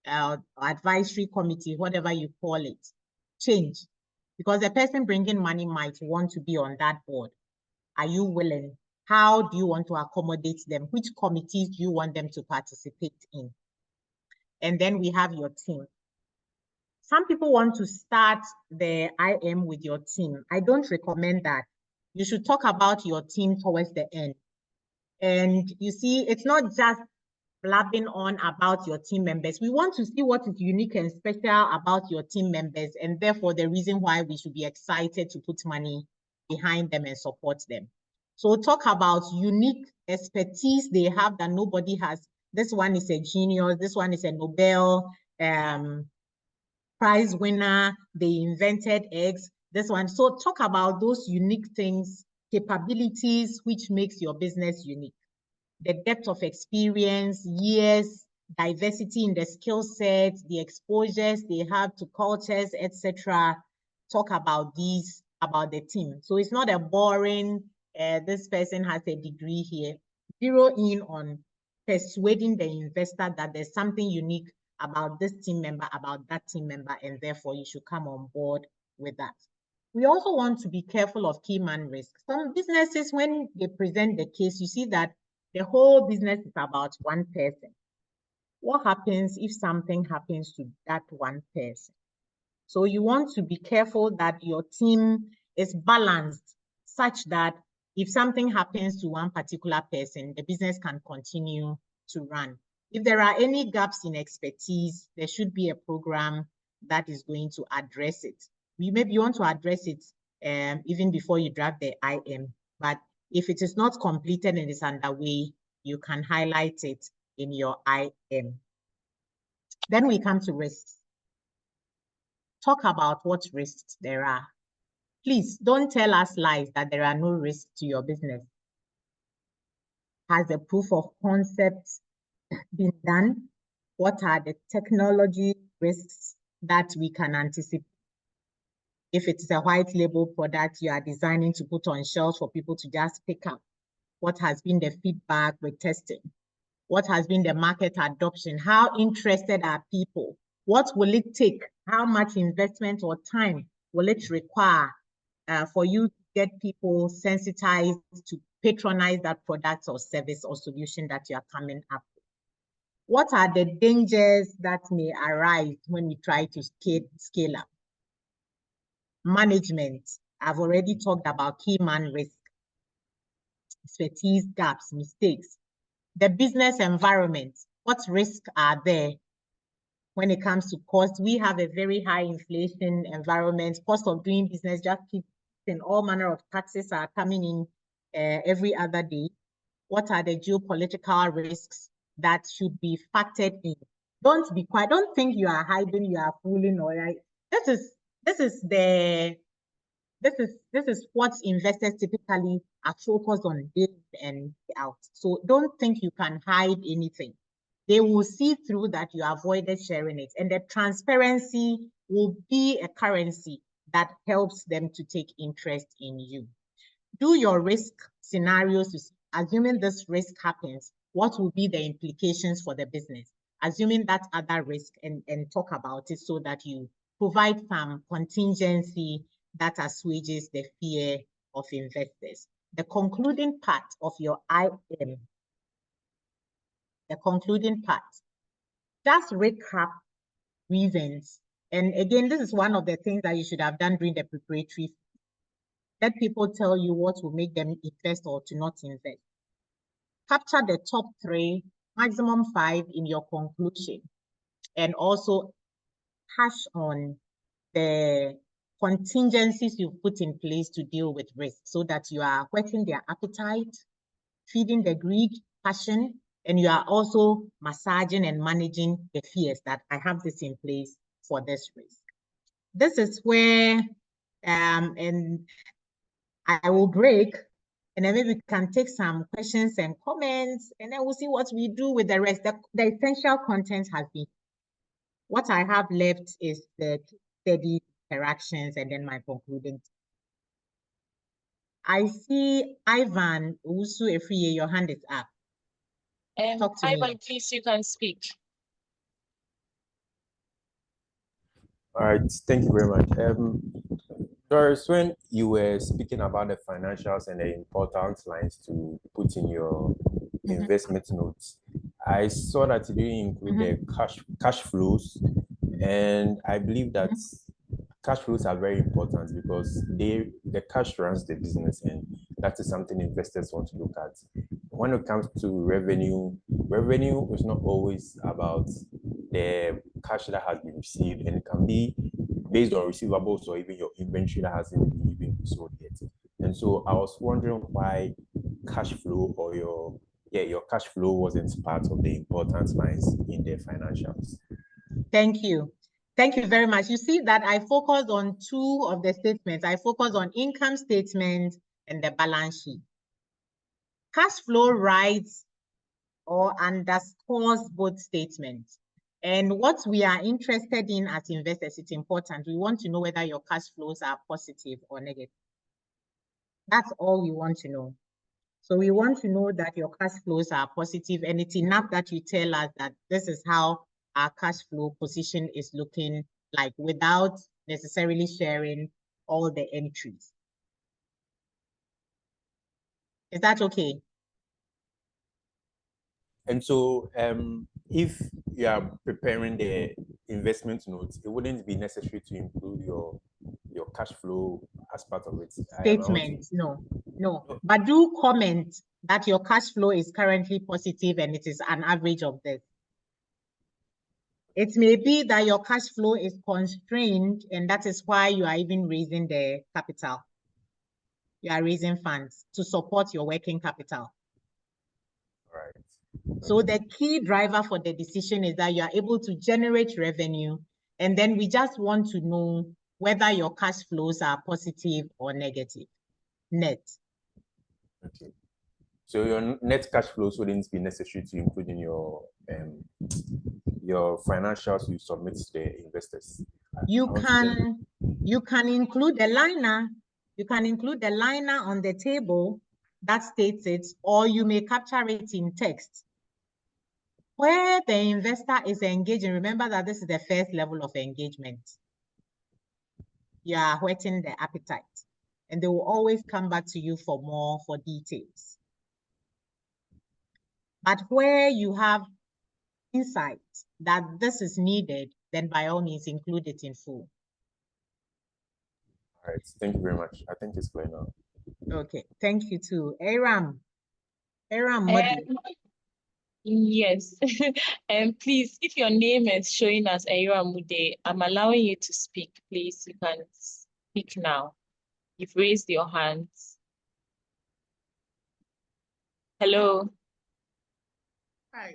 advisory committee, whatever you call it, change? Because the person bringing money might want to be on that board. Are you willing? How do you want to accommodate them? Which committees do you want them to participate in? And then we have your team. Some people want to start the IM with your team. I don't recommend that. You should talk about your team towards the end. And you see, it's not just blabbing on about your team members. We want to see what is unique and special about your team members, and therefore the reason why we should be excited to put money behind them and support them. So talk about unique expertise they have that nobody has. This one is a genius. This one is a Nobel prize winner. They invented eggs. This one. So talk about those unique things, capabilities, which makes your business unique. The depth of experience, years, diversity in the skill sets, the exposures they have to cultures, etc. Talk about these, about the team. So it's not a boring, this person has a degree here. Zero in on persuading the investor that there's something unique about this team member, about that team member, and therefore you should come on board with that. We also want to be careful of key man risk. Some businesses, when they present the case, you see that the whole business is about one person. What happens if something happens to that one person? So you want to be careful that your team is balanced such that if something happens to one particular person, the business can continue to run. If there are any gaps in expertise, there should be a program that is going to address it. Maybe you want to address it even before you draft the IM, but if it is not completed and is underway, you can highlight it in your IM. Then we come to risks. Talk about what risks there are. Please don't tell us lies that there are no risks to your business. Has a proof of concept been done? What are the technology risks that we can anticipate? If it's a white label product you are designing to put on shelves for people to just pick up, what has been the feedback with testing? What has been the market adoption? How interested are people? What will it take? How much investment or time will it require for you to get people sensitized to patronize that product or service or solution that you are coming up with? What are the dangers that may arise when we try to scale up? Management. I've already talked about key man risk, expertise gaps, mistakes. The business environment. What risks are there when it comes to cost? We have a very high inflation environment. Cost of doing business just keeps in all manner of taxes are coming in every other day. What are the geopolitical risks that should be factored in? Don't be quiet. Don't think you are hiding, you are fooling, all right? This is what investors typically are focused on day in and day out. So don't think you can hide anything. They will see through that you avoided sharing it, and the transparency will be a currency that helps them to take interest in you. Do your risk scenarios, assuming this risk happens, what will be the implications for the business? Assuming that other risk, and talk about it so that you provide some contingency that assuages the fear of investors. The concluding part of your IM, the concluding part, just recap reasons. And again, this is one of the things that you should have done during the preparatory. Let people tell you what will make them invest or to not invest. Capture the top 3, maximum 5 in your conclusion, and also hash on the contingencies you've put in place to deal with risk so that you are whetting their appetite, feeding the greed, passion, and you are also massaging and managing the fears that I have this in place for this risk. This is where, and I will break, and then maybe we can take some questions and comments, and then we'll see what we do with the rest. The essential content has been. What I have left is the steady interactions and then my concluding. I see Ivan Usu Efriye, your hand is up. Talk to Ivan, me. please, you can speak. All right, thank you very much. Doris, when you were speaking about the financials and the important lines to put in your investment notes, I saw that you didn't include the cash flows, and I believe that cash flows are very important because the cash runs the business, and that is something investors want to look at. When it comes to revenue is not always about the cash that has been received, and it can be based on receivables or even your inventory that hasn't been sold yet. And so I was wondering why cash flow or your cash flow wasn't part of the important lines in the financials. Thank you. Thank you very much. You see that I focused on 2 of the statements. I focused on income statement and the balance sheet. Cash flow writes or underscores both statements. And what we are interested in as investors, it's important. We want to know whether your cash flows are positive or negative. That's all we want to know. So we want to know that your cash flows are positive, and it's enough that you tell us that this is how our cash flow position is looking like without necessarily sharing all the entries. Is that okay? And so if you are preparing the investment notes, it wouldn't be necessary to include your cash flow as part of it. Statement, no. But do comment that your cash flow is currently positive and it is an average of this. It may be that your cash flow is constrained, and that is why you are even raising the capital. You are raising funds to support your working capital. Right. So the key driver for the decision is that you are able to generate revenue, and then we just want to know whether your cash flows are positive or negative, net. Okay. So your net cash flows wouldn't be necessary to include in your financials you submit to the investors. You can include a liner. You can include the liner on the table that states it, or you may capture it in text. Where the investor is engaging, remember that this is the first level of engagement. You are whetting the appetite, and they will always come back to you for more, for details. But where you have insight that this is needed, then by all means include it in full. All right, thank you very much. I think it's clear now. Okay, thank you too. Aram Modi. Yes. And please, if your name is showing as Ayuramude, I'm allowing you to speak. Please, you can speak now. You've raised your hands. Hello. Hi,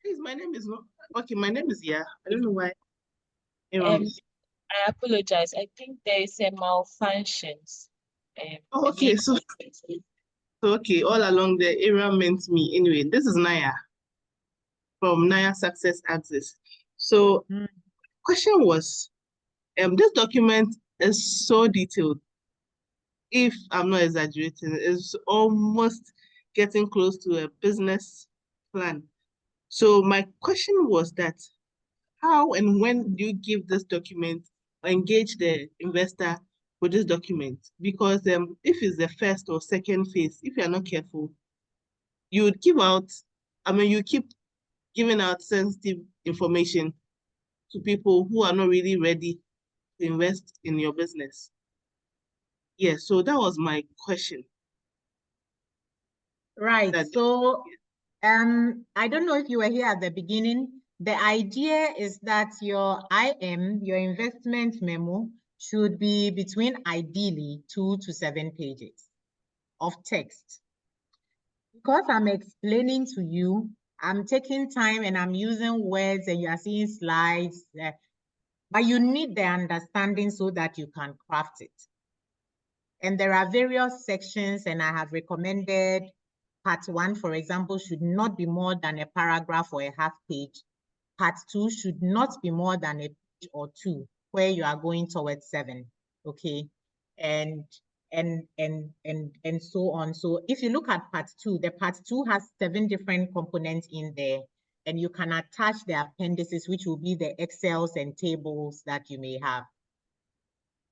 please. My name is not okay. My name is I don't know why. Aaron is- I apologize. I think there is a malfunction. Oh, a okay. So okay, all along the area meant me. Anyway, this is Naya from Naya Success Access. So question was, this document is so detailed. If I'm not exaggerating, it's almost getting close to a business plan. So my question was that how and when do you give this document or engage the investor with this document? Because if it's the first or second phase, if you're not careful, you would give out, you keep giving out sensitive information to people who are not really ready to invest in your business. Yeah, so that was my question. Right. So I don't know if you were here at the beginning. The idea is that your IM, your investment memo, should be between ideally 2 to 7 pages of text. Because I'm explaining to you, I'm taking time and I'm using words and you are seeing slides, but you need the understanding so that you can craft it. And there are various sections, and I have recommended part 1, for example, should not be more than a paragraph or a half page. Part 2 should not be more than a page or 2, where you are going towards 7, okay? And so on. So if you look at part 2, the part 2 has 7 different components in there, and you can attach the appendices, which will be the Excels and tables that you may have,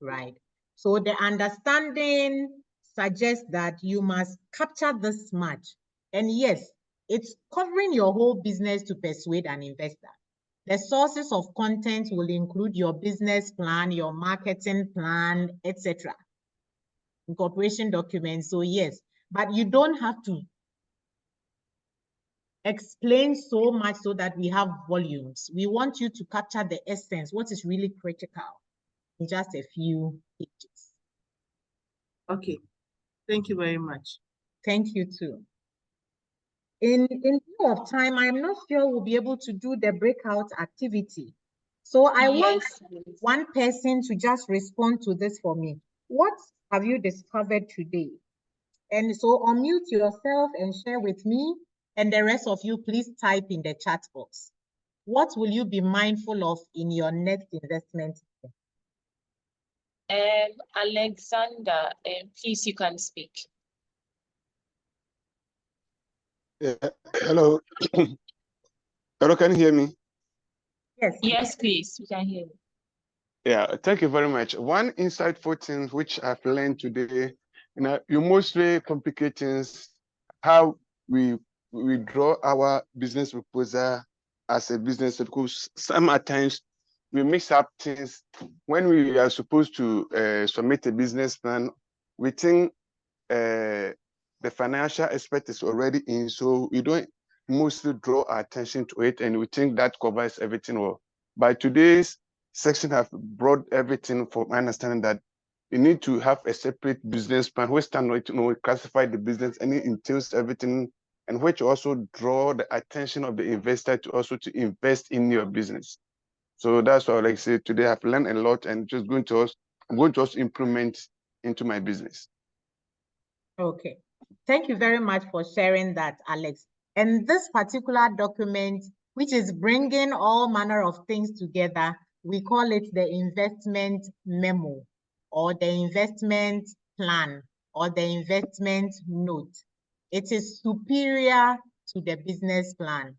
right? So the understanding suggests that you must capture this much. And yes, it's covering your whole business to persuade an investor. The sources of content will include your business plan, your marketing plan, etc. Incorporation documents. So yes, but you don't have to explain so much so that we have volumes. We want you to capture the essence, what is really critical, in just a few pages. Okay, thank you very much. Thank you too. In view of time, I'm not sure we'll be able to do the breakout activity. So I want one person to just respond to this for me. What have you discovered today? And so unmute yourself and share with me, and the rest of you, please type in the chat box. What will you be mindful of in your next investment? Alexander, please, you can speak. Yeah. Hello. Hello, can you hear me? Yes. Yes, please, we can hear you. Yeah, thank you very much. One insightful thing which I've learned today, you mostly complicate things, how we draw our business proposal as a business, because some at times we mix up things. When we are supposed to submit a business plan, we think the financial aspect is already in, so we don't mostly draw our attention to it, and we think that covers everything well. By today's section have brought everything for my understanding that you need to have a separate business plan which classify the business and it entails everything, and which also draw the attention of the investor to invest in your business. So that's what I like to say today. I've learned a lot and I'm going to also implement into my business. Okay. Thank you very much for sharing that, Alex. And this particular document, which is bringing all manner of things together, we call it the investment memo, or the investment plan, or the investment note. It is superior to the business plan.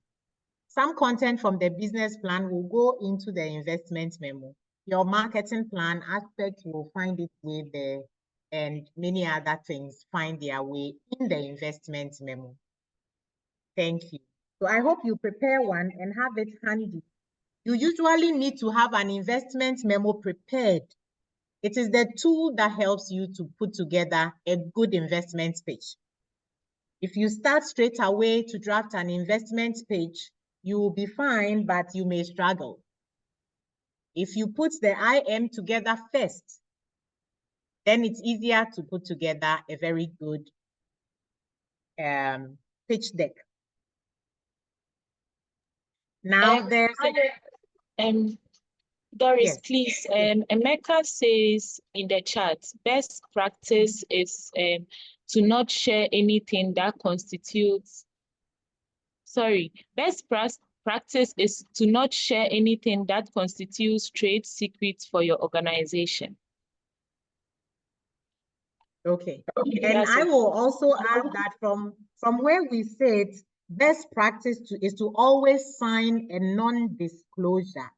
Some content from the business plan will go into the investment memo. Your marketing plan aspect will find its way there, and many other things find their way in the investment memo. Thank you. So I hope you prepare one and have it handy. You usually need to have an investment memo prepared. It is the tool that helps you to put together a good investment pitch. If you start straight away to draft an investment page, you will be fine, but you may struggle. If you put the IM together first, then it's easier to put together a very good pitch deck. Now there's Doris, yes. please, Emeka says in the chat, best practice is to not share anything that constitutes, best practice is to not share anything that constitutes trade secrets for your organization. Okay, and I will also add that from where we said best practice is to always sign a non-disclosure.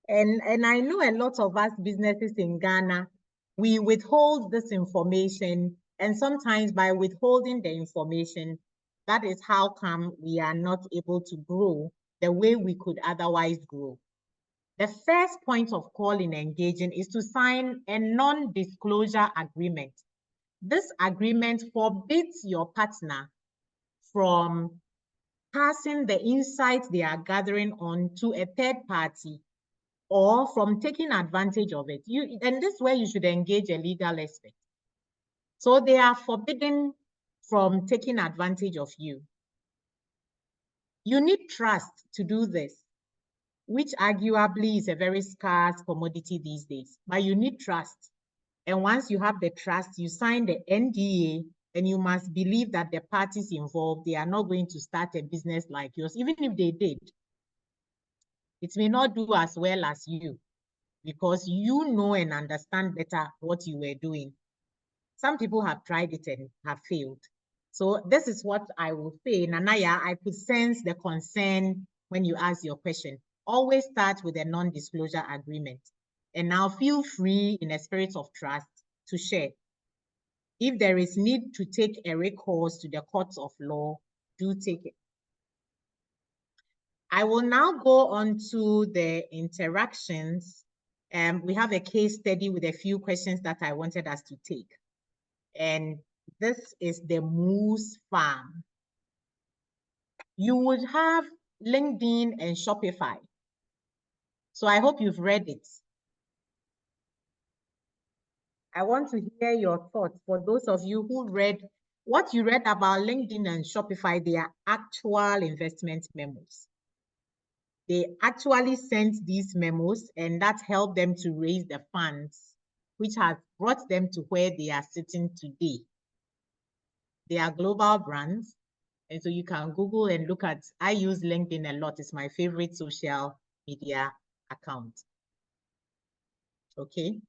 And I know a lot of us businesses in Ghana, we withhold this information, and sometimes by withholding the information, that is how come we are not able to grow the way we could otherwise grow. The first point of call in engaging is to sign a non-disclosure agreement. This agreement forbids your partner from passing the insights they are gathering on to a third party or from taking advantage of it. And this is where you should engage a legal expert. So they are forbidden from taking advantage of you. You need trust to do this, which arguably is a very scarce commodity these days, but you need trust. And once you have the trust, you sign the NDA, and you must believe that the parties involved, they are not going to start a business like yours. Even if they did, it may not do as well as you, because you know and understand better what you were doing. Some people have tried it and have failed. So this is what I will say. Nanaya, I could sense the concern when you ask your question. Always start with a non-disclosure agreement. And now feel free in a spirit of trust to share. If there is need to take a recourse to the courts of law, do take it. I will now go on to the interactions. We have a case study with a few questions that I wanted us to take. And this is the Moose Farm. You would have LinkedIn and Shopify. So I hope you've read it. I want to hear your thoughts. For those of you who read what you read about LinkedIn and Shopify, they are actual investment memos. They actually sent these memos, and that helped them to raise the funds, which has brought them to where they are sitting today. They are global brands. And so you can Google and look at, I use LinkedIn a lot. It's my favorite social media account. Okay.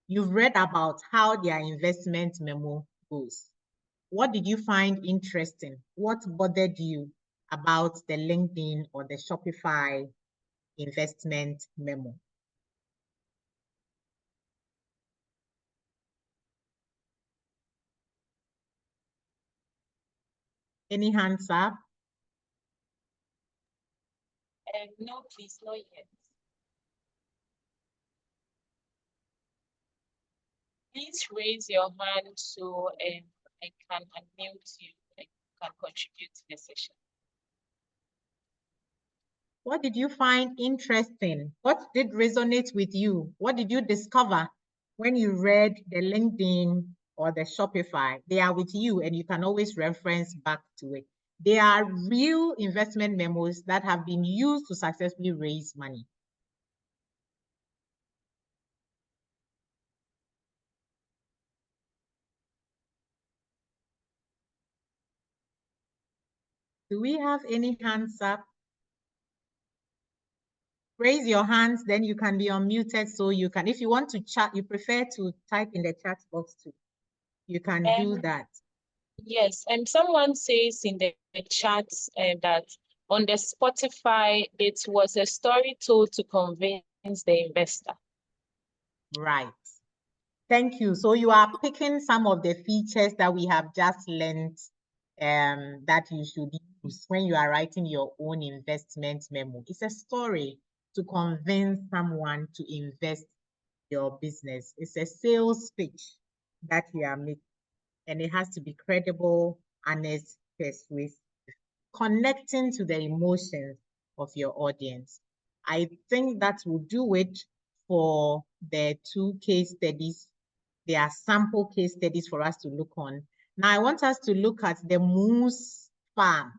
You've read about how their investment memo goes. What did you find interesting? What bothered you about the LinkedIn or the Shopify investment memo? Any hands up? No, please, not yet. Please raise your hand so I can unmute you and you can contribute to the session. What did you find interesting? What did resonate with you? What did you discover when you read the LinkedIn or the Shopify? They are with you and you can always reference back to it. They are real investment memos that have been used to successfully raise money. Do we have any hands up? Raise your hands, then you can be unmuted so you can, if you want to chat, you prefer to type in the chat box too. You can do that. Yes, and someone says in the chat that on the Spotify, it was a story told to convince the investor. Right. Thank you. So you are picking some of the features that we have just learned that you should use when you are writing your own investment memo. It's a story to convince someone to invest your business. It's a sales pitch that you are making. and it has to be credible, honest, persuasive, connecting to the emotions of your audience. I think that will do it for the 2 case studies. They are sample case studies for us to look on. Now I want us to look at the Moose Farm.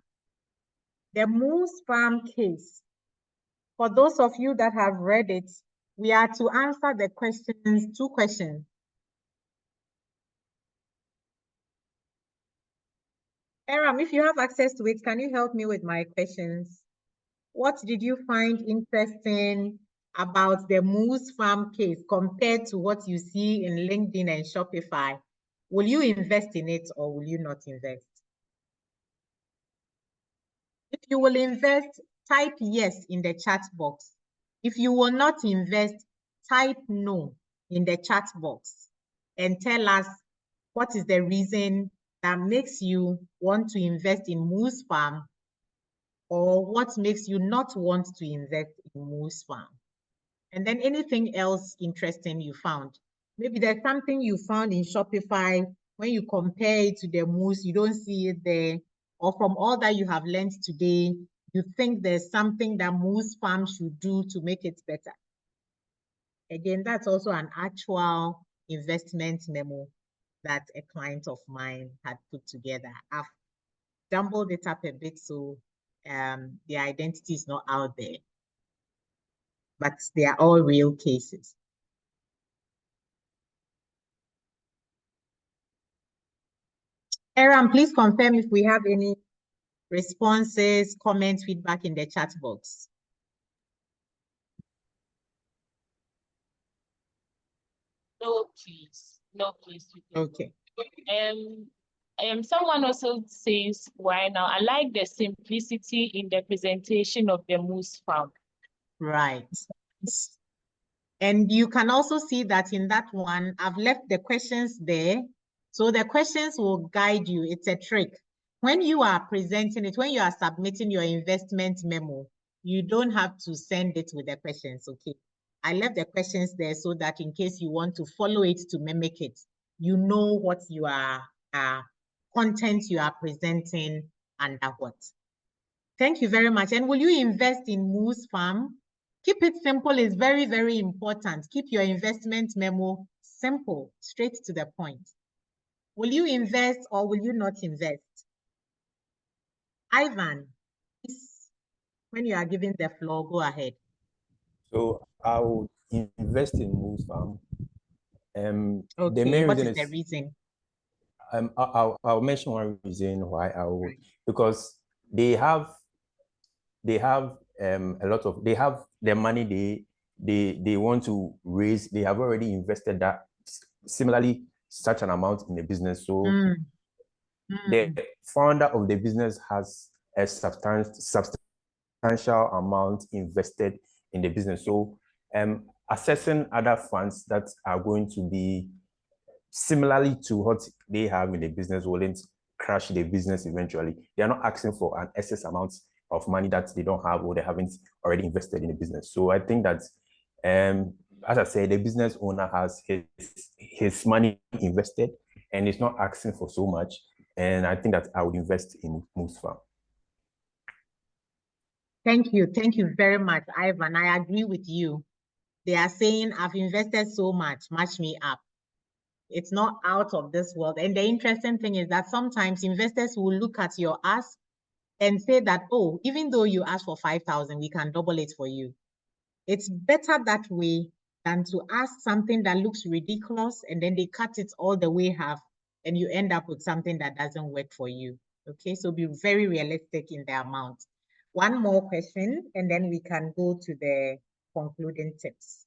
The Moose Farm case. For those of you that have read it, we are to answer the questions, 2 questions. Aram, if you have access to it, can you help me with my questions? What did you find interesting about the Moose Farm case compared to what you see in LinkedIn and Shopify? Will you invest in it or will you not invest? If you will invest, type yes in the chat box. If you will not invest, type no in the chat box and tell us what is the reason that makes you want to invest in Moose Farm or what makes you not want to invest in Moose Farm. And then anything else interesting you found. Maybe there's something you found in Shopify. When you compare it to the Moose, you don't see it there. Or from all that you have learned today, you think there's something that Moose Farm should do to make it better. Again, that's also an actual investment memo that a client of mine had put together. I've jumbled it up a bit so the identity is not out there, but they are all real cases. Aaron, please confirm if we have any responses, comments, feedback in the chat box. No, please. No, please. Okay. Someone also says, why now? I like the simplicity in the presentation of the Moose Farm. Right. And you can also see that in that one, I've left the questions there. So the questions will guide you. It's a trick. When you are presenting it, when you are submitting your investment memo, you don't have to send it with the questions, okay? I left the questions there so that in case you want to follow it to mimic it, you know what you are, content you are presenting under what. Thank you very much. And will you invest in Moose Farm? Keep it simple is very, very important. Keep your investment memo simple, straight to the point. Will you invest or will you not invest? Ivan, please, when you are given the floor, go ahead. So I would invest in Moose Farm. Okay, the main what reason is the reason? I'll mention one reason why I would, because they have a lot of, they have the money they want to raise. They have already invested that similarly such an amount in the business. So the founder of the business has a substantial amount invested in the business. So assessing other funds that are going to be similarly to what they have in the business wouldn't crash the business eventually. They are not asking for an excess amount of money that they don't have or they haven't already invested in the business. So I think that, as I said, the business owner has his money invested and is not asking for so much. And I think that I would invest in Moose Farm. Thank you. Thank you very much, Ivan. I agree with you. They are saying, I've invested so much, match me up. It's not out of this world. And the interesting thing is that sometimes investors will look at your ask and say that, oh, even though you ask for 5,000, we can double it for you. It's better that way than to ask something that looks ridiculous and then they cut it all the way half and you end up with something that doesn't work for you. Okay, so be very realistic in the amount. One more question and then we can go to the concluding tips.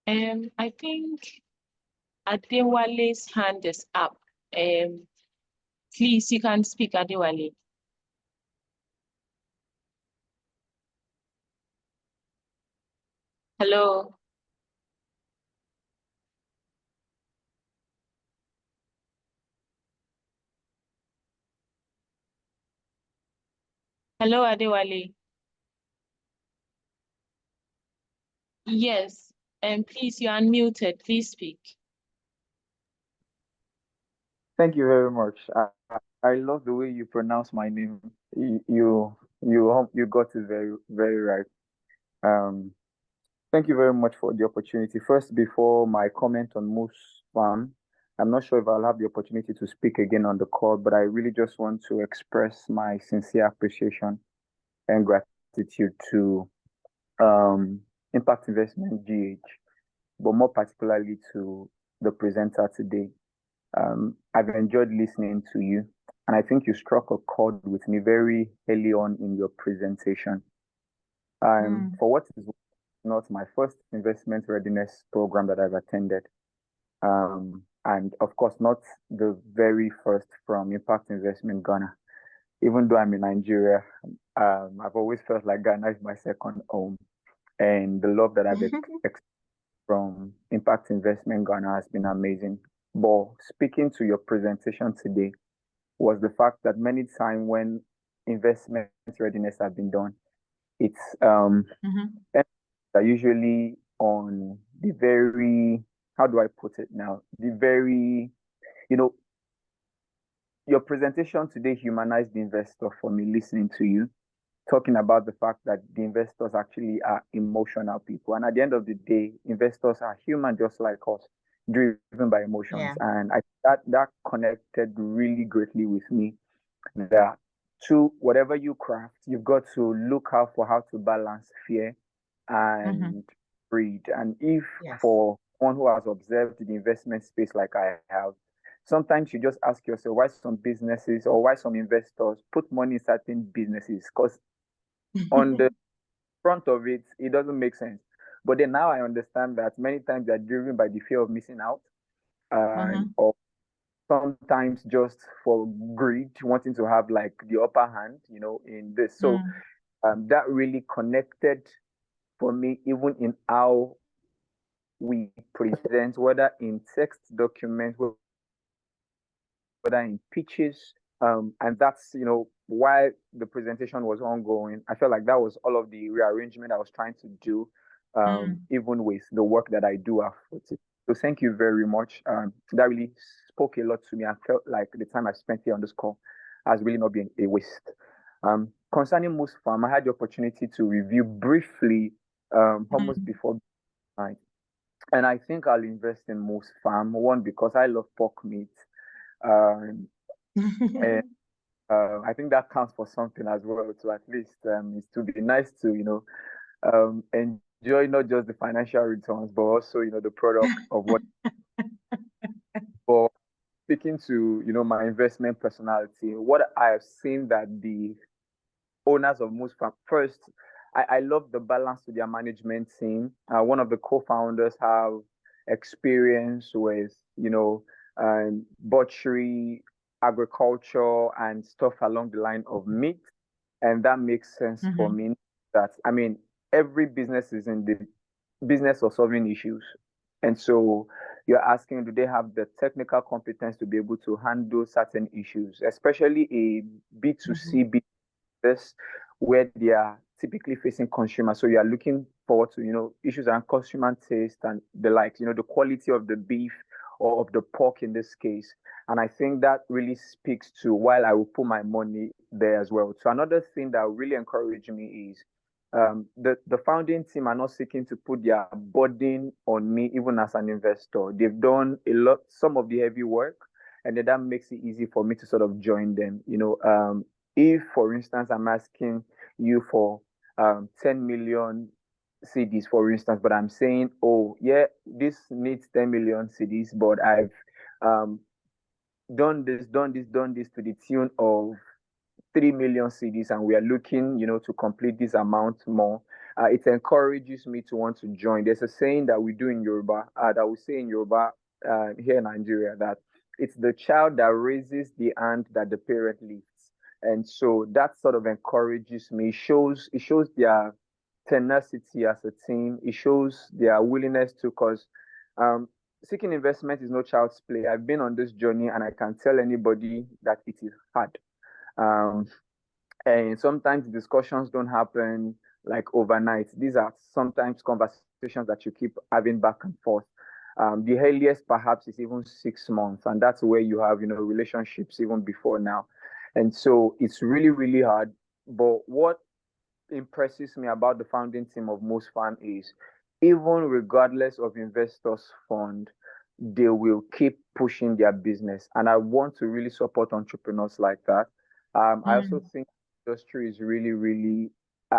I think Adewale's hand is up. Please, you can speak, Adewale. Hello. Hello, Adewale. Yes, and please, you're unmuted. Please speak. Thank you very much. I love the way you pronounce my name. You got it very, very right. Um, Thank you very much for the opportunity. First, before my comment on Moose Farm, I'm not sure if I'll have the opportunity to speak again on the call, but I really just want to express my sincere appreciation and gratitude to Impact Investment GH, but more particularly to the presenter today. I've enjoyed listening to you, and I think you struck a chord with me very early on in your presentation. For what is not my first investment readiness program that I've attended, and of course not the very first from Impact Investment Ghana. Even though I'm in Nigeria, I've always felt like Ghana is my second home, and the love that I've experienced from Impact Investment Ghana has been amazing. But speaking to your presentation today was the fact that many times when investment readiness has been done, it's are usually on the very, how do I put it now? The very, your presentation today humanized the investor for me listening to you, talking about the fact that the investors actually are emotional people. And at the end of the day, investors are human just like us, driven by emotions. Yeah. And that connected really greatly with me. That to whatever you craft, you've got to look out for how to balance fear and greed. And if for one who has observed the investment space like I have, sometimes you just ask yourself why some businesses or why some investors put money in certain businesses, because on the front of it, it doesn't make sense. But then now I understand that many times they're driven by the fear of missing out, or sometimes just for greed, wanting to have like the upper hand, in this. So that really connected for me, even in how we present, whether in text documents, whether in pitches, and that's why the presentation was ongoing. I felt like that was all of the rearrangement I was trying to do, even with the work that I do after it. So thank you very much. That really spoke a lot to me. I felt like the time I spent here on this call has really not been a waste. Concerning Moose Farm, I had the opportunity to review briefly almost before night. And I think I'll invest in Moose Farm. One, because I love pork meat. And I think that counts for something as well. So at least it's to be nice to enjoy not just the financial returns, but also the product of what. But speaking to my investment personality, what I have seen that the owners of Moose Farm, first, I love the balance to their management team. One of the co-founders have experience with butchery, agriculture, and stuff along the line of meat, and that makes sense for me. That every business is in the business of solving issues, and so you're asking, do they have the technical competence to be able to handle certain issues, especially a B2C business where they are typically facing consumers. So you are looking forward to issues around consumer taste and the likes, the quality of the beef or of the pork in this case. And I think that really speaks to why I will put my money there as well. So another thing that really encouraged me is the founding team are not seeking to put their burden on me, even as an investor. They've done some of the heavy work, and then that makes it easy for me to sort of join them. If, for instance, I'm asking you for 10 million CDs, for instance, but I'm saying, oh, yeah, this needs 10 million CDs, but I've done this to the tune of 3 million CDs, and we are looking, to complete this amount more. It encourages me to want to join. There's a saying that we do in Yoruba, that we say in Yoruba here in Nigeria, that it's the child that raises the hand that the parent lifts. And so that sort of encourages me. It shows their tenacity as a team. It shows their willingness to, because seeking investment is no child's play. I've been on this journey, and I can tell anybody that it is hard. And sometimes discussions don't happen like overnight. These are sometimes conversations that you keep having back and forth. The earliest perhaps is even 6 months, and that's where you have, relationships even before now. And so it's really, really hard. But what impresses me about the founding team of Most Farm is, even regardless of investors' fund, they will keep pushing their business. And I want to really support entrepreneurs like that. I also think the industry is really, really,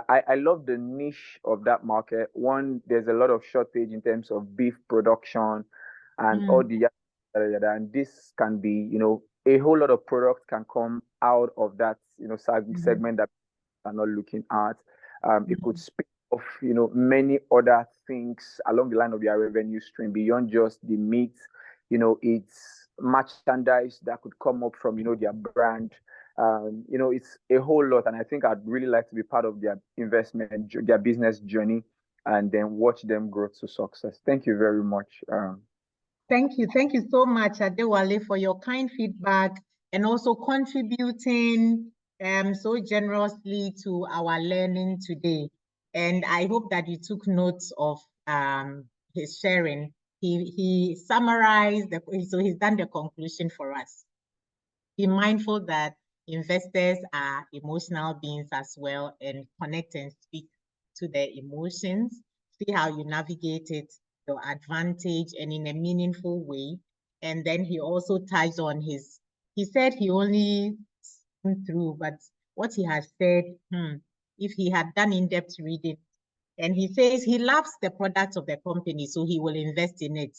I love the niche of that market. One, there's a lot of shortage in terms of beef production and all the and this can be, a whole lot of products can come out of that, segment that are not looking at. It could speak of, many other things along the line of their revenue stream beyond just the meat. It's merchandise that could come up from, their brand. It's a whole lot. And I think I'd really like to be part of their investment, their business journey, and then watch them grow to success. Thank you very much. Thank you. Thank you so much, Adewale, for your kind feedback and also contributing so generously to our learning today. And I hope that you took notes of his sharing. He summarized, so he's done the conclusion for us. Be mindful that investors are emotional beings as well, and connect and speak to their emotions. See how you navigate it, your advantage, and in a meaningful way. And then he also touched on he said he only skimmed through, but what he has said, if he had done in-depth reading, and he says he loves the products of the company, so he will invest in it.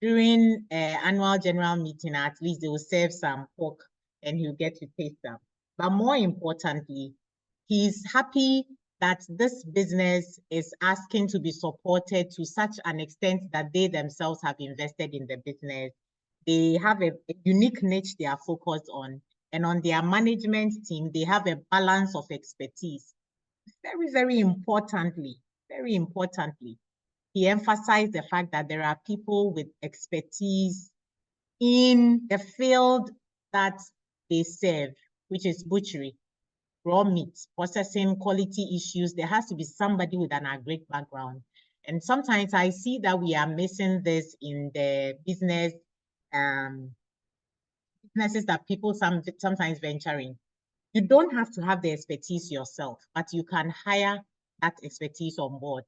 During annual general meeting, at least they will serve some pork and he'll get to taste them. But more importantly, he's happy that this business is asking to be supported to such an extent that they themselves have invested in the business. They have a unique niche they are focused on, and on their management team, they have a balance of expertise. Very, very importantly, he emphasized the fact that there are people with expertise in the field that they serve, which is butchery, raw meat, processing, quality issues. There has to be somebody with an agric background. And sometimes I see that we are missing this in the businesses that people sometimes venture in. You don't have to have the expertise yourself, but you can hire that expertise on board.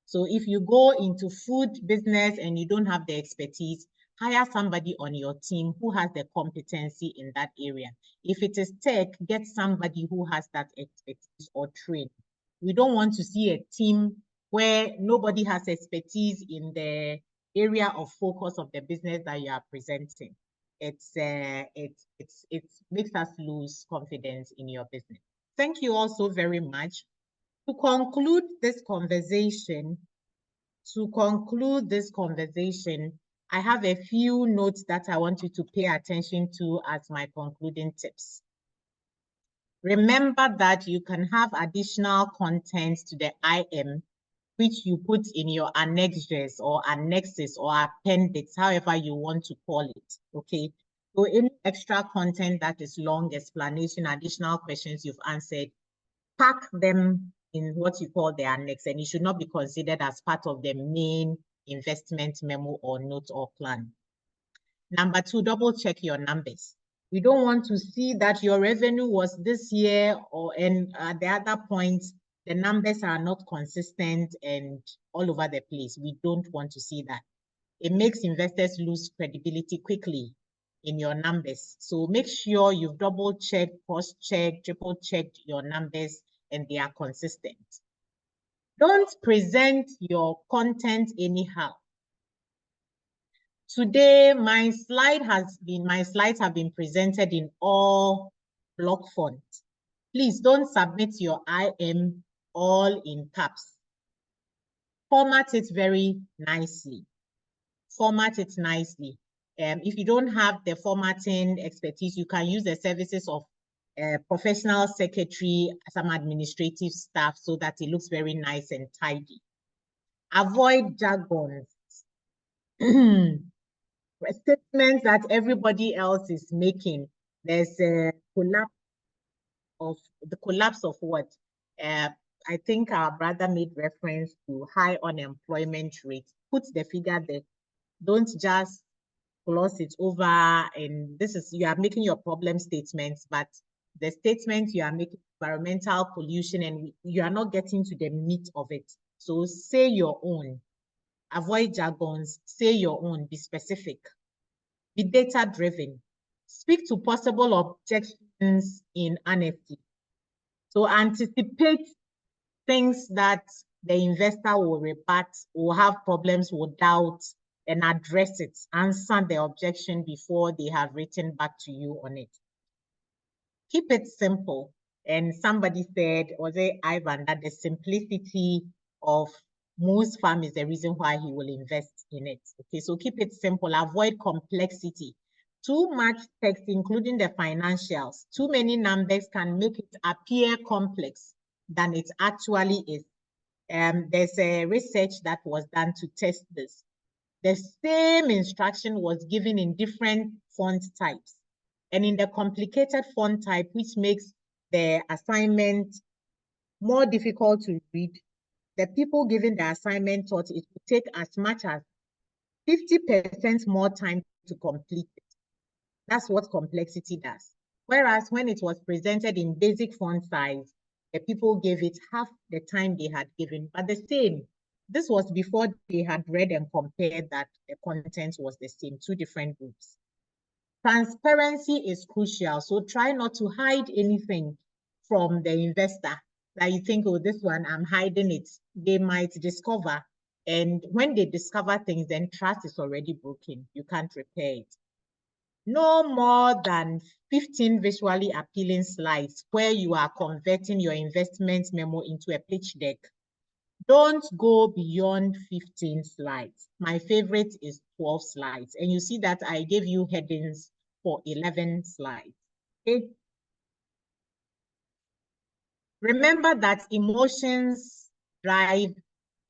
So if you go into food business and you don't have the expertise, hire somebody on your team who has the competency in that area. If it is tech, get somebody who has that expertise or train. We don't want to see a team where nobody has expertise in the area of focus of the business that you are presenting. It makes us lose confidence in your business. Thank you all so very much. To conclude this conversation, I have a few notes that I want you to pay attention to as my concluding tips. Remember that you can have additional content to the IM, which you put in your annexes or annexes or appendix, however you want to call it, okay? So any extra content that is long explanation, additional questions you've answered, pack them in what you call the annex, and it should not be considered as part of the main investment memo or note or plan. Number two, double check your numbers. We don't want to see that your revenue was this year and at the other point, the numbers are not consistent and all over the place. We don't want to see that. It makes investors lose credibility quickly in your numbers. So make sure you've double checked, cross-checked, triple checked your numbers and they are consistent. Don't present your content anyhow. Today, my slides have been presented in all block fonts. Please don't submit your IM all in caps. Format it very nicely. If you don't have the formatting expertise, you can use the services of a professional secretary, some administrative staff, so that it looks very nice and tidy. Avoid jargons. Statements that everybody else is making. There's a collapse of what? I think our brother made reference to high unemployment rate. Put the figure there. Don't just gloss it over. And you are making your problem statements, but the statement you are making environmental pollution, and you are not getting to the meat of it. So say your own. Avoid jargons. Say your own. Be specific. Be data-driven. Speak to possible objections in honesty. So anticipate things that the investor will rebut, will have problems, will doubt, and address it. Answer the objection before they have written back to you on it. Keep it simple. And somebody said, was it Ivan, that the simplicity of most farm is the reason why he will invest in it. Okay, so keep it simple. Avoid complexity. Too much text, including the financials, too many numbers can make it appear complex than it actually is. There's a research that was done to test this. The same instruction was given in different font types. And in the complicated font type, which makes the assignment more difficult to read, the people given the assignment thought it would take as much as 50% more time to complete it. That's what complexity does. Whereas when it was presented in basic font size, the people gave it half the time they had given, but the same. This was before they had read and compared that the content was the same, two different groups. Transparency is crucial, so try not to hide anything from the investor. That you think, oh, this one, I'm hiding it. They might discover, and when they discover things, then trust is already broken. You can't repair it. No more than 15 visually appealing slides where you are converting your investment memo into a pitch deck. Don't go beyond 15 slides. My favorite is 12 slides. And you see that I gave you headings for 11 slides. Okay? Remember that emotions drive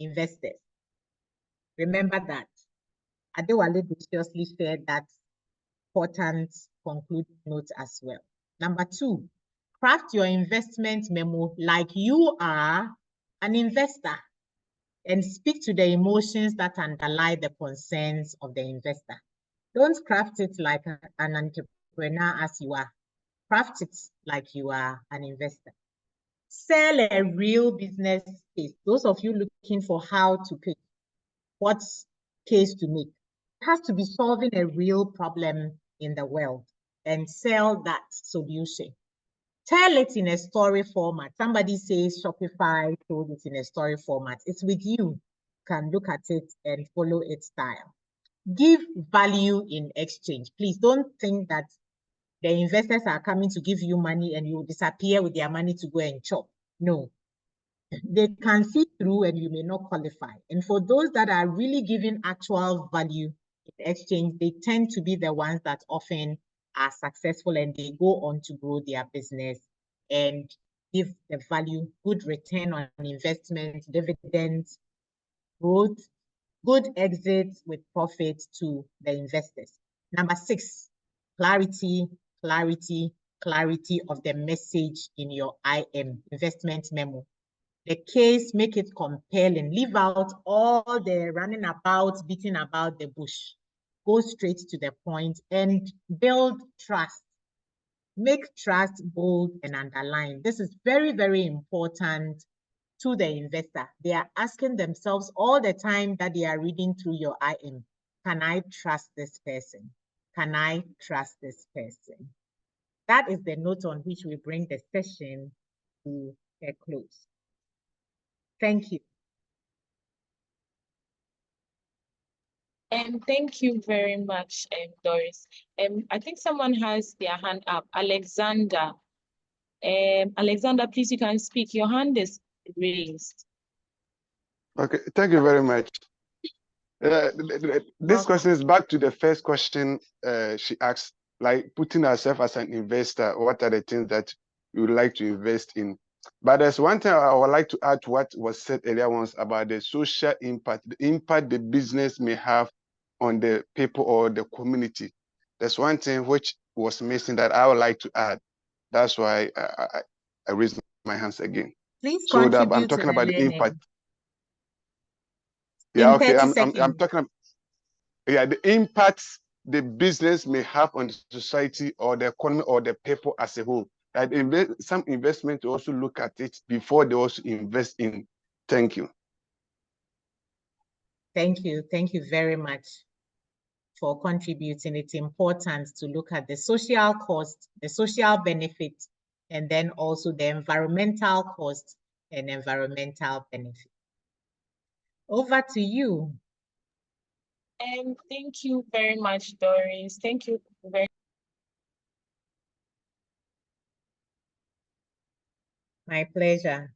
investors. Remember that. Adewale graciously shared that important concluding note as well. Number 2, craft your investment memo like you are an investor and speak to the emotions that underlie the concerns of the investor. Don't craft it like an entrepreneur as you are. Craft it like you are an investor. Sell a real business case. Those of you looking for how to pick what case to make, it has to be solving a real problem in the world, and sell that solution. Tell it in a story format. Somebody says Shopify told it in a story format. It's with you. You can look at it and follow its style. Give value in exchange. Please don't think that the investors are coming to give you money and you disappear with their money to go and chop. No. They can see through and you may not qualify. And for those that are really giving actual value in exchange, they tend to be the ones that often are successful and they go on to grow their business and give the value, good return on investment, dividends, growth, good exits with profit to the investors. Number 6, clarity of the message in your IM, investment memo. The case, make it compelling. Leave out all the running about, beating about the bush. Go straight to the point and build trust. Make trust bold and underlined. This is very, very important to the investor. They are asking themselves all the time that they are reading through your IM, can I trust this person? Can I trust this person? That is the note on which we bring the session to a close. Thank you. Thank you very much, Doris. I think someone has their hand up. Alexander. Alexander, please, you can speak. Your hand is raised. Okay, thank you very much. This question is back to the first question she asked, like putting herself as an investor, what are the things that you would like to invest in? But there's one thing I would like to add to what was said earlier once about the social impact, the impact the business may have on the people or the community. There's one thing which was missing that I would like to add. That's why I raised my hands again. Please so that I'm contribute to talking the about the learning. impact. In Yeah, okay. 30 I'm seconds. talking. the impacts the business may have on the society or the economy or the people as a whole. Some investment also look at it before they also invest in. Thank you. Thank you. Thank you very much for contributing. It's important to look at the social cost, the social benefit, and then also the environmental cost and environmental benefit. Over to you. And thank you very much, Doris. Thank you very My pleasure.